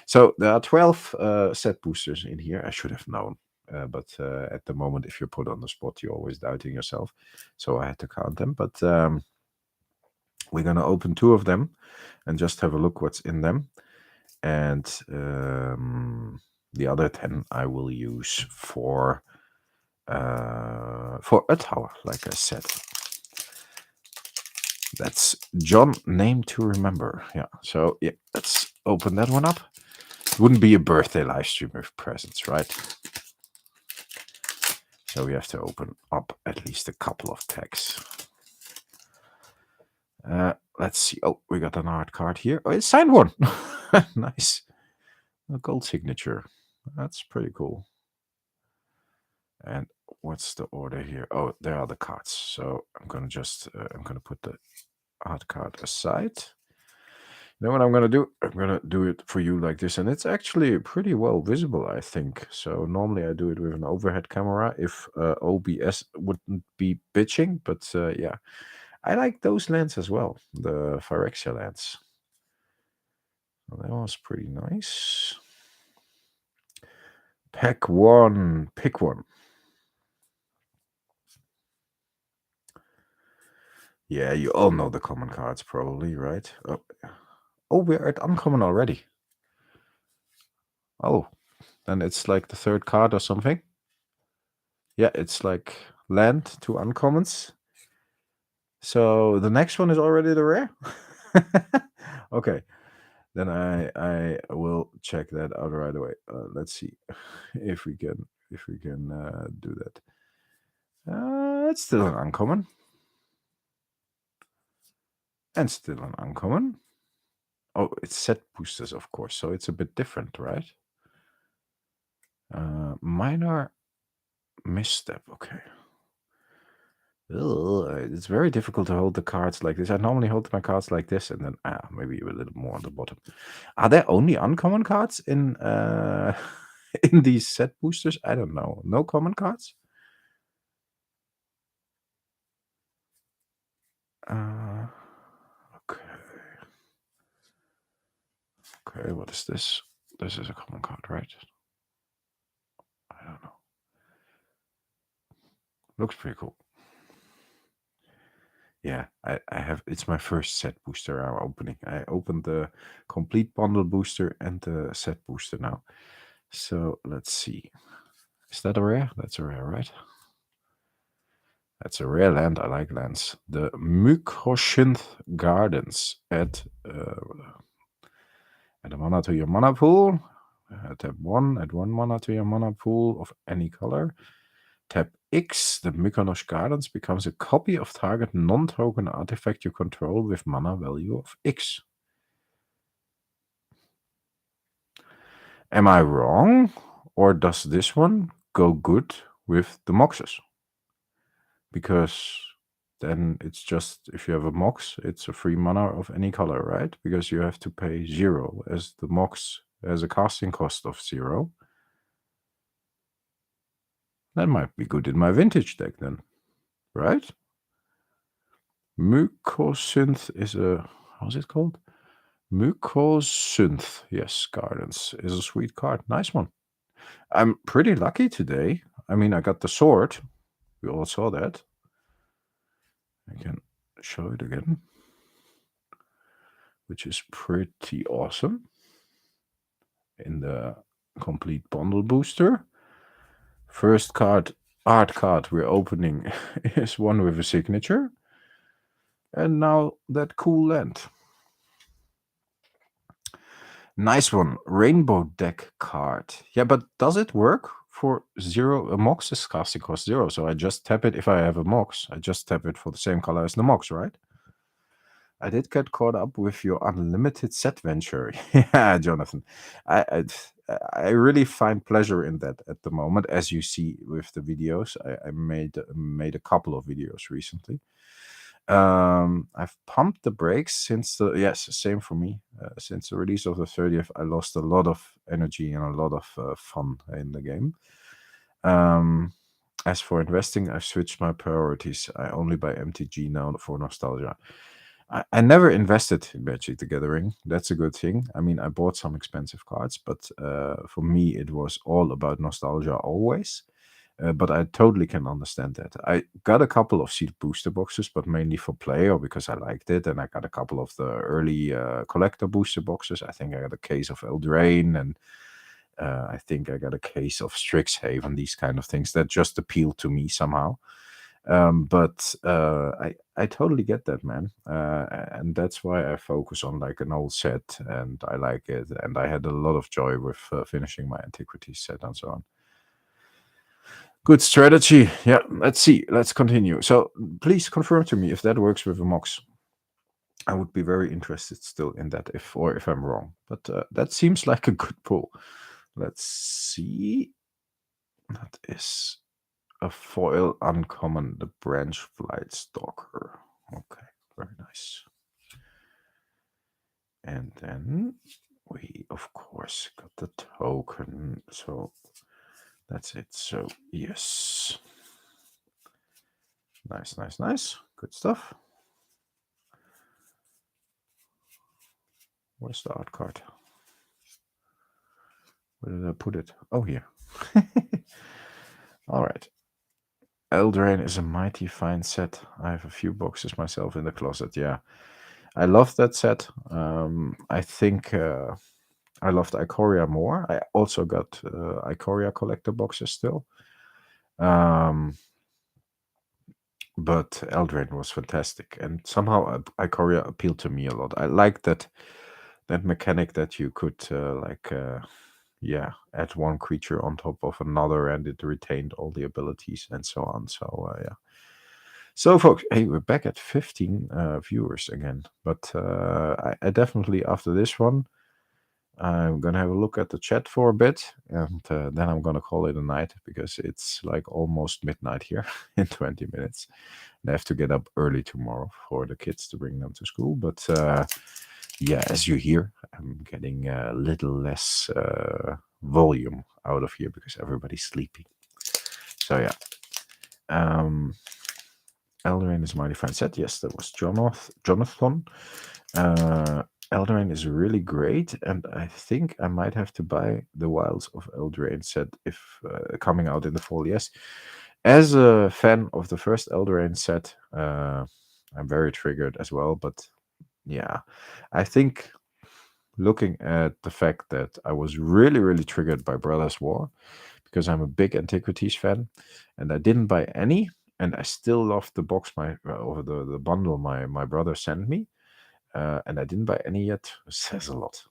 So there are 12 set boosters in here. I should have known. But at the moment, if you're put on the spot, you're always doubting yourself. So I had to count them. But we're going to open 2 of them and just have a look what's in them. And the other 10 I will use for a tower, like I said. That's John, name to remember. Yeah. So yeah, let's open that one up. It wouldn't be a birthday live stream with presents, right? So we have to open up at least a couple of packs. Let's see. Oh, we got an art card here. Oh, it's signed one. Nice. A gold signature. That's pretty cool. And what's the order here? Oh, there are the cards. So I'm gonna just I'm gonna put the art card aside. You know what I'm gonna do? I'm gonna do it for you like this, and it's actually pretty well visible, I think. So normally I do it with an overhead camera if OBS wouldn't be bitching, but yeah, I like those lens as well, the Phyrexia lens. Well, that was pretty nice. Pack 1, pick one. Yeah, you all know the common cards probably, right? Oh, we're at uncommon already. Oh, then it's like the 3rd card or something. Yeah, it's like land to uncommons. So the next one is already the rare. Okay, then I will check that out right away. Let's see if we can do that. It's still an uncommon, and still an uncommon. Oh, it's set boosters, of course, so it's a bit different, right? Minor misstep. Okay. Ugh, it's very difficult to hold the cards like this. I normally hold my cards like this, and then maybe a little more on the bottom. Are there only uncommon cards in in these set boosters? I don't know. No common cards? Okay. Okay, what is this? This is a common card, right? I don't know. Looks pretty cool. Yeah, I have. It's my first set booster I'm opening. I opened the complete bundle booster and the set booster now. So let's see. Is that a rare? That's a rare, right? That's a rare land. I like lands. The Mykosynth Gardens. Add a mana to your mana pool. Tap 1. Add 1 mana to your mana pool of any color. Tap X. The Mykonos Gardens becomes a copy of target non-token artifact you control with mana value of X. Am I wrong? Or does this one go good with the Moxes? Because then it's just, if you have a Mox, it's a free mana of any color, right? Because you have to pay 0, as the Mox has a casting cost of 0. That might be good in my vintage deck then, right? Mycosynth is a... how's it called? Mycosynth. Yes, Gardens is a sweet card. Nice one. I'm pretty lucky today. I mean, I got the sword. We all saw that. I can show it again, which is pretty awesome. In the complete bundle booster. First card, art card we're opening is one with a signature. And now that cool land. Nice one. Rainbow deck card. Yeah, but does it work for 0? A Mox is casting cost 0, so I just tap it if I have a Mox. I just tap it for the same color as the Mox, right? I did get caught up with your unlimited set venture. Yeah, Jonathan. I, I really find pleasure in that at the moment, as you see with the videos. I made a couple of videos recently. I've pumped the brakes since the... yes, same for me. Since the release of the 30th, I lost a lot of energy and a lot of fun in the game. As for investing, I've switched my priorities. I only buy MTG now for nostalgia. I never invested in Magic the Gathering. That's a good thing. I mean, I bought some expensive cards, but for me, it was all about nostalgia always. But I totally can understand that. I got a couple of sealed booster boxes, but mainly for play or because I liked it. And I got a couple of the early collector booster boxes. I think I got a case of Eldraine, and I think I got a case of Strixhaven, these kind of things that just appeal to me somehow. But I totally get that, man. And that's why I focus on like an old set, and I like it. And I had a lot of joy with finishing my Antiquities set and so on. Good strategy. Yeah, let's see. Let's continue. So please confirm to me if that works with a Mox. I would be very interested still in that, if I'm wrong. But that seems like a good pull. Let's see. That is a foil uncommon, the Branch Flight Stalker. Okay, very nice. And then we, of course, got the token. So that's it. So, yes. Nice, nice, nice. Good stuff. Where's the art card? Where did I put it? Oh, here. All right. Eldraine is a mighty fine set. I have a few boxes myself in the closet. Yeah, I love that set. I think I loved Ikoria more. I also got Ikoria collector boxes still. But Eldraine was fantastic, and somehow Ikoria appealed to me a lot. I liked that mechanic that you could add one creature on top of another, and it retained all the abilities and so on. So yeah. So folks, hey, we're back at 15 viewers again. But I definitely, after this one, I'm gonna have a look at the chat for a bit, and then I'm gonna call it a night, because it's like almost midnight here in 20 minutes. And I have to get up early tomorrow for the kids to bring them to school. But yeah, as you hear, I'm getting a little less volume out of here because everybody's sleeping. So yeah. Eldraine is a mighty fine set. Yes, that was Jonathan. Eldraine is really great, and I think I might have to buy the Wilds of Eldraine set if coming out in the fall. Yes, as a fan of the first Eldraine set, I'm very triggered as well. But yeah, I think looking at the fact that I was really, really triggered by Brothers War, because I'm a big Antiquities fan, and I didn't buy any, and I still loved the box or the bundle my brother sent me, and I didn't buy any yet. It says a lot.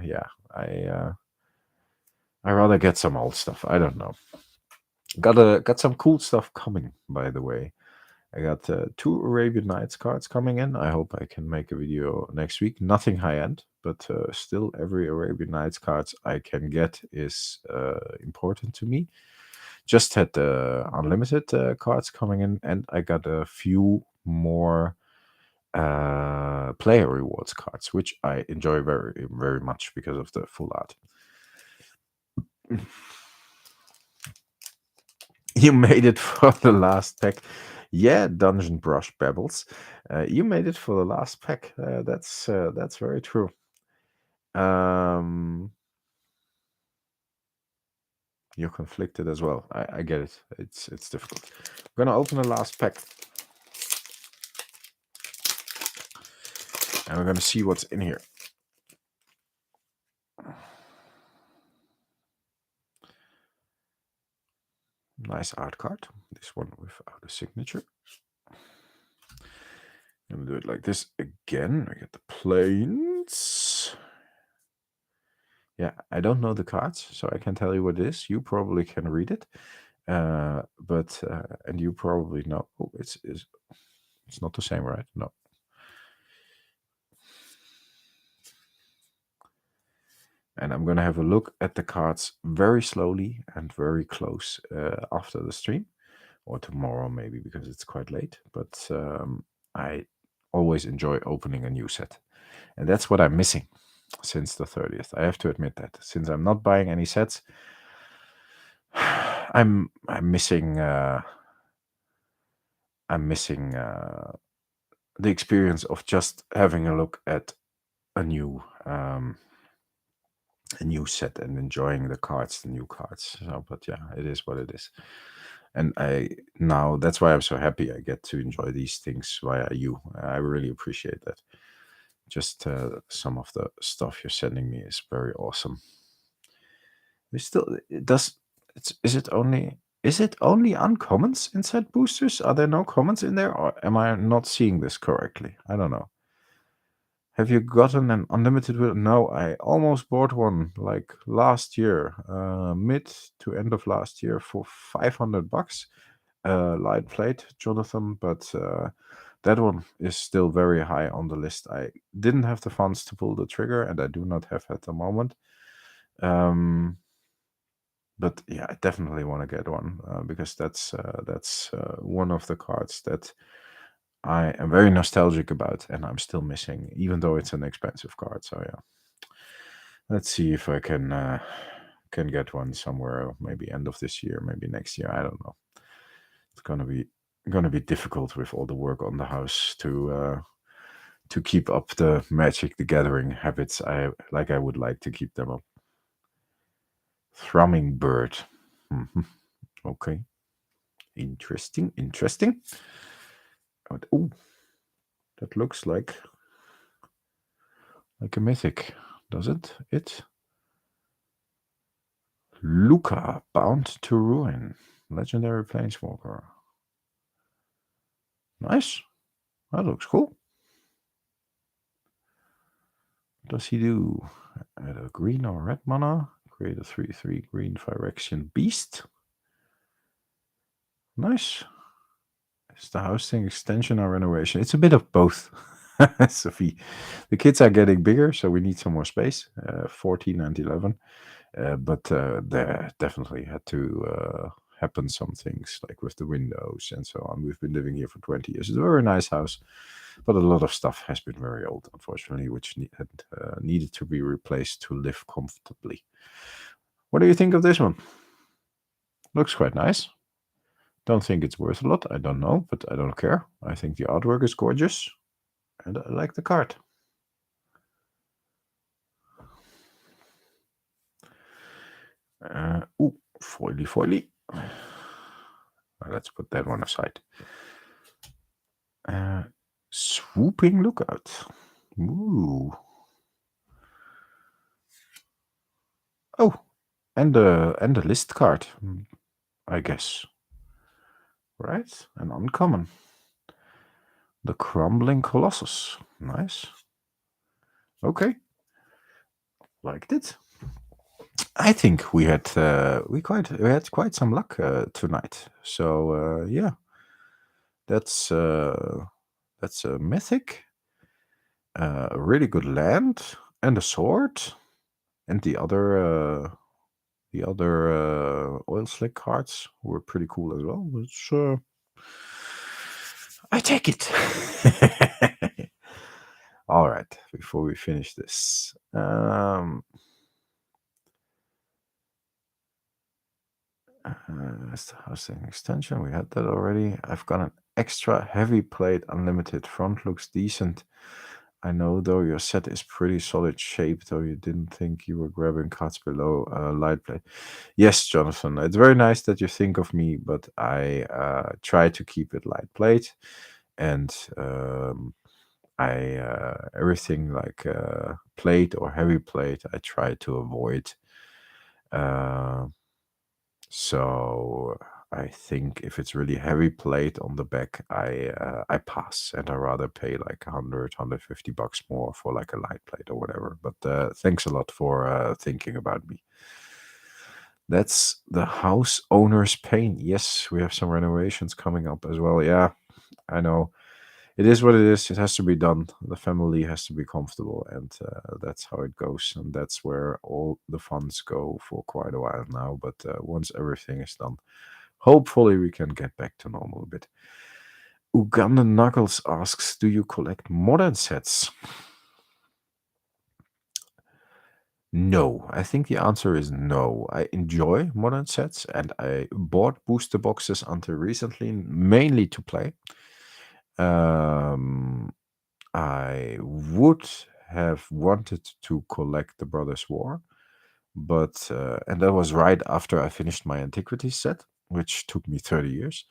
Yeah, I rather get some old stuff. I don't know. Got some cool stuff coming, by the way. I got 2 Arabian Nights cards coming in. I hope I can make a video next week. Nothing high end, but still every Arabian Nights cards I can get is important to me. Just had the unlimited cards coming in, and I got a few more player rewards cards, which I enjoy very, very much because of the full art. You made it for the last pack. Yeah, Dungeon Brush Pebbles. You made it for the last pack. That's very true. Um, you're conflicted as well. I get it. It's difficult. I'm gonna open the last pack, and we're gonna see what's in here. Nice art card. This one without a signature. I'm gonna do it like this again. I get the planes. Yeah, I don't know the cards, so I can tell you what it is. You probably can read it, but and you probably know. Oh, it's not the same, right? No. And I'm gonna have a look at the cards very slowly and very close after the stream, or tomorrow maybe because it's quite late. But I always enjoy opening a new set, and that's what I'm missing since the 30th. I have to admit that since I'm not buying any sets, I'm missing the experience of just having a look at a new set and enjoying the new cards. So, but yeah, it is what it is. And now that's why I'm so happy I get to enjoy these things via you. I really appreciate that. Just some of the stuff you're sending me is very awesome. We still it does. Is it only uncommons in set boosters? Are there no commons in there, or am I not seeing this correctly? I don't know. Have you gotten an unlimited wheel? No, I almost bought one like last year, mid to end of last year for $500. Light plate, Jonathan, but that one is still very high on the list. I didn't have the funds to pull the trigger, and I do not have at the moment. But yeah, I definitely want to get one because that's one of the cards that I am very nostalgic about, and I'm still missing, even though it's an expensive card. So yeah, let's see if I can get one somewhere. Maybe end of this year, maybe next year. I don't know. It's gonna be difficult with all the work on the house to keep up the Magic the Gathering habits. I would like to keep them up. Thrumming bird. Okay. Interesting. Oh, that looks like a mythic, does it? Luca, Bound to Ruin. Legendary Planeswalker. Nice. That looks cool. What does he do? Add a green or red mana. Create a 3/3 green Phyrexian beast. Nice. Is the house thing extension or renovation? It's a bit of both, Sophie. The kids are getting bigger, so we need some more space. 14 and 11. But there definitely had to happen some things like with the windows and so on. We've been living here for 20 years. It's a very nice house, but a lot of stuff has been very old, unfortunately, which had needed to be replaced to live comfortably. What do you think of this one? Looks quite nice. Don't think it's worth a lot. I don't know, but I don't care. I think the artwork is gorgeous, and I like the card. Foily. Let's put that one aside. Swooping Lookout. Ooh. Oh, and a list card, I guess. Right? An uncommon. The Crumbling Colossus. Nice. Okay. Liked it. I think we had quite some luck tonight. So yeah, that's a mythic, a really good land, and a sword, and the other oil slick cards were pretty cool as well. Which I take it. All right, before we finish this, That's the housing extension. We had that already. I've got an extra heavy plate unlimited. Front looks decent. I know though your set is pretty solid shape, though you didn't think you were grabbing cards below light plate. Yes, Jonathan, it's very nice that you think of me, but I try to keep it light plate, and I everything like plate or heavy plate I try to avoid. So I think if it's really heavy plate on the back, I pass, and I rather pay like 150 bucks more for like a light plate or whatever. But thanks a lot for thinking about me. That's the house owner's pain. Yes, we have some renovations coming up as well. Yeah, I know. It is what it is. It has to be done. The family has to be comfortable, and that's how it goes. And that's where all the funds go for quite a while now. But once everything is done, hopefully we can get back to normal a bit. Ugandan Knuckles asks, do you collect modern sets? No, I think the answer is no. I enjoy modern sets, and I bought booster boxes until recently, mainly to play. I would have wanted to collect the Brothers War, but and that was right after I finished my Antiquities set, which took me 30 years.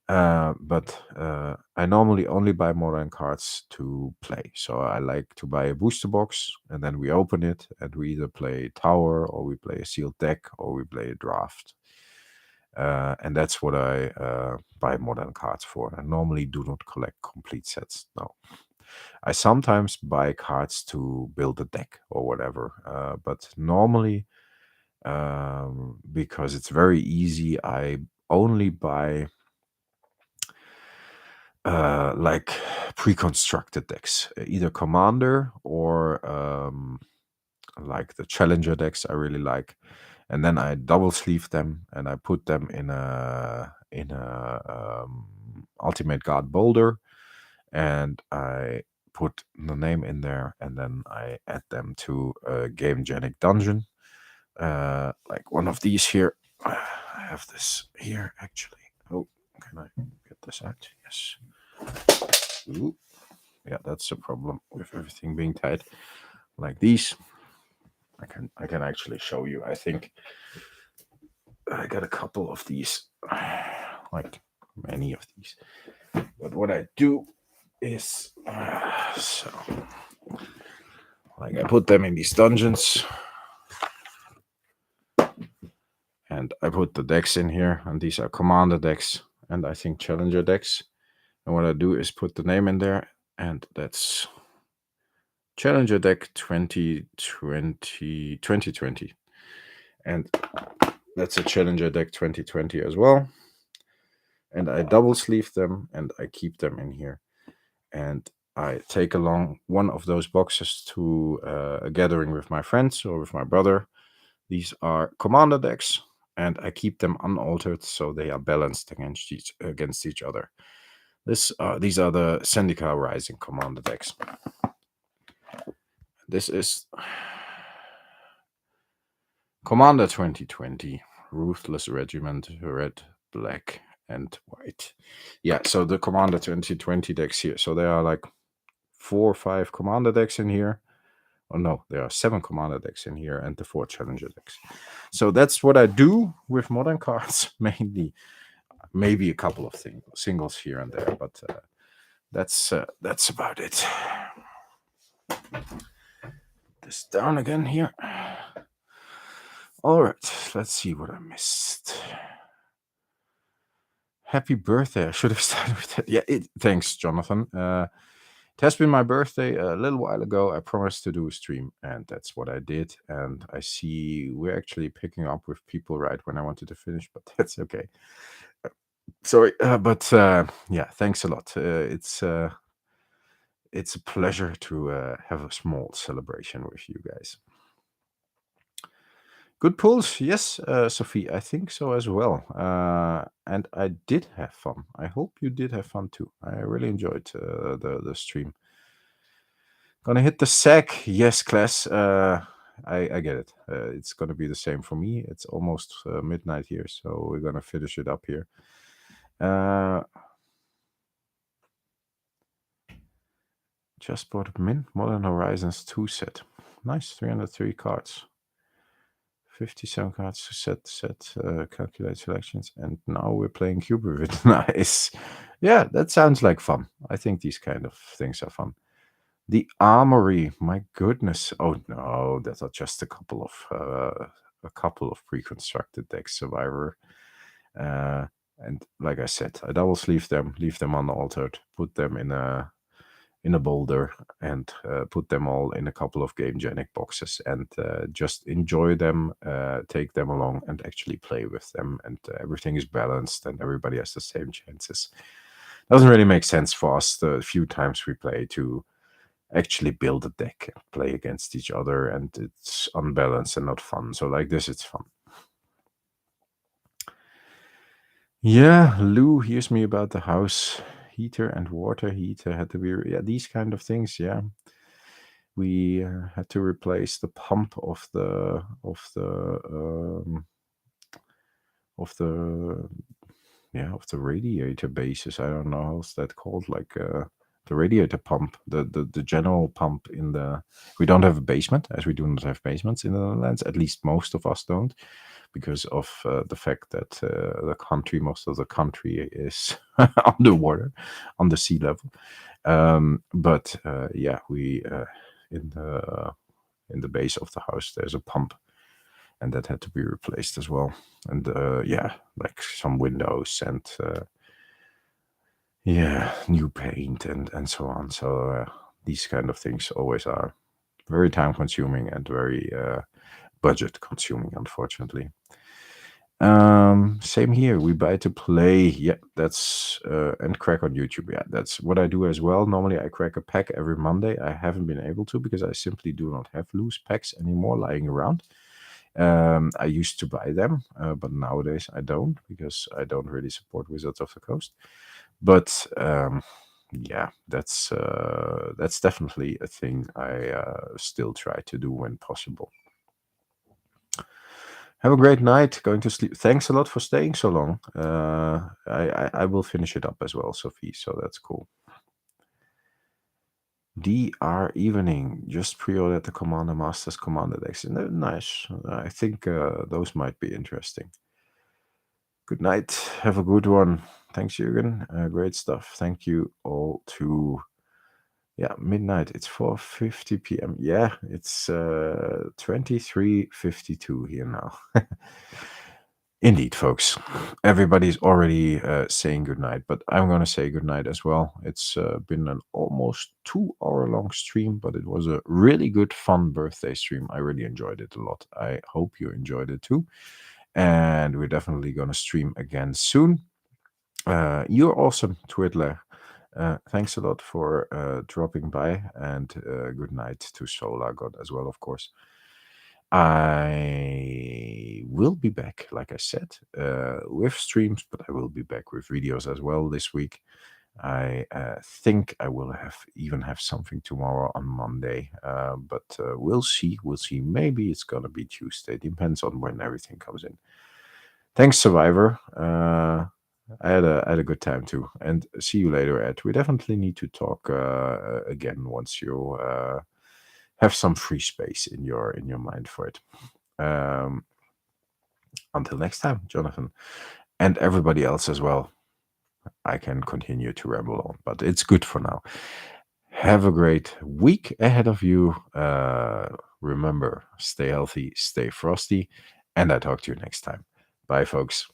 But I normally only buy modern cards to play. So I like to buy a booster box, and then we open it, and we either play Tower, or we play a sealed deck, or we play a draft. And that's what I buy modern cards for. I normally do not collect complete sets. No. I sometimes buy cards to build a deck or whatever. But normally, because it's very easy, I only buy like pre-constructed decks, either Commander or like the Challenger decks I really like. And then I double sleeve them, and I put them in a Ultimate Guard Boulder, and I put the name in there, and then I add them to a Gamegenic dungeon. Like one of these here. I have this here actually. Oh, can I get this out? Yes. Ooh. Yeah, that's a problem with everything being tight. Like these. I can actually show you. I think I got a couple of these, like many of these. But what I do is, so, like I put them in these dungeons, and I put the decks in here, and these are Commander decks, and I think Challenger decks. And what I do is put the name in there, and that's Challenger deck 2020. And that's a Challenger deck 2020 as well. And I double sleeve them, and I keep them in here. And I take along one of those boxes to a gathering with my friends or with my brother. These are Commander decks, and I keep them unaltered so they are balanced against each other. These are the Zendikar Rising Commander decks. This is Commander 2020, Ruthless Regiment, red, black, and white. Yeah, so the Commander 2020 decks here. So there are like 4 or 5 Commander decks in here. Oh no, there are 7 Commander decks in here and the 4 Challenger decks. So that's what I do with modern cards, mainly. Maybe a couple of singles here and there, but that's about it. This down again here. All right, let's see what I missed. Happy birthday. I should have started with that. Yeah, thanks, Jonathan. It has been my birthday a little while ago. I promised to do a stream, and that's what I did. And I see we're actually picking up with people right when I wanted to finish, but that's okay. Sorry, but yeah, thanks a lot. It's a pleasure to have a small celebration with you guys. Good pulls, yes, Sophie. I think so as well. And I did have fun. I hope you did have fun too. I really enjoyed the stream. Gonna hit the sack, yes, class. I get it. It's gonna be the same for me. It's almost midnight here, so we're gonna finish it up here. Just bought a Mint Modern Horizons 2 set. Nice, 303 cards. 57 cards to set, calculate selections, and now we're playing Cube Rivet. Nice. Yeah, that sounds like fun. I think these kind of things are fun. The Armory, my goodness. Oh no, that are just a couple of pre-constructed decks, Survivor. And like I said, I double sleeve them, leave them unaltered, put them in a boulder, and put them all in a couple of Gamegenic boxes, and just enjoy them, take them along, and actually play with them. And everything is balanced, and everybody has the same chances. Doesn't really make sense for us the few times we play to actually build a deck and play against each other, and it's unbalanced and not fun. So like this, it's fun. Yeah, Lou hears me about the house heater and water heater had to be these kind of things. Yeah, we had to replace the pump of the radiator bases. I don't know how's that called, like the radiator pump, the general pump in the. We don't have a basement, as we do not have basements in the Netherlands. At least most of us don't, because of the fact that most of the country is underwater, on the sea level. But we in the base of the house there's a pump, and that had to be replaced as well. And like some windows and new paint and so on. So these kind of things always are very time consuming and very budget consuming, unfortunately. Same here. We buy to play. Yeah, that's and crack on YouTube. Yeah, that's what I do as well. Normally I crack a pack every Monday. I haven't been able to because I simply do not have loose packs anymore lying around. I used to buy them, but nowadays I don't, because I don't really support Wizards of the Coast. But that's definitely a thing I still try to do when possible. Have a great night. Going to sleep. Thanks a lot for staying so long. I will finish it up as well, Sophie. So that's cool. DR Evening. Just pre-ordered the Commander Masters Commander decks. Nice. I think those might be interesting. Good night. Have a good one. Thanks, Jürgen. Great stuff. Thank you all too. Yeah, midnight. It's 4:50 p.m. Yeah, it's 23:52 here now. Indeed, folks. Everybody's already saying goodnight, but I'm going to say goodnight as well. It's been an almost 2-hour-long stream, but it was a really good, fun birthday stream. I really enjoyed it a lot. I hope you enjoyed it too. And we're definitely going to stream again soon. You're awesome, Twiddler. Thanks a lot for dropping by, and good night to Solar God as well, of course. I will be back, like I said, with streams, but I will be back with videos as well this week. I think I will even have something tomorrow on Monday, but we'll see. We'll see. Maybe it's gonna be Tuesday. Depends on when everything comes in. Thanks, Survivor. I had a good time too, and see you later, Ed. We definitely need to talk again once you have some free space in your mind for it. Until next time, Jonathan, and everybody else as well. I can continue to ramble on, but it's good for now. Have a great week ahead of you. Remember, stay healthy, stay frosty, and I talk to you next time. Bye, folks.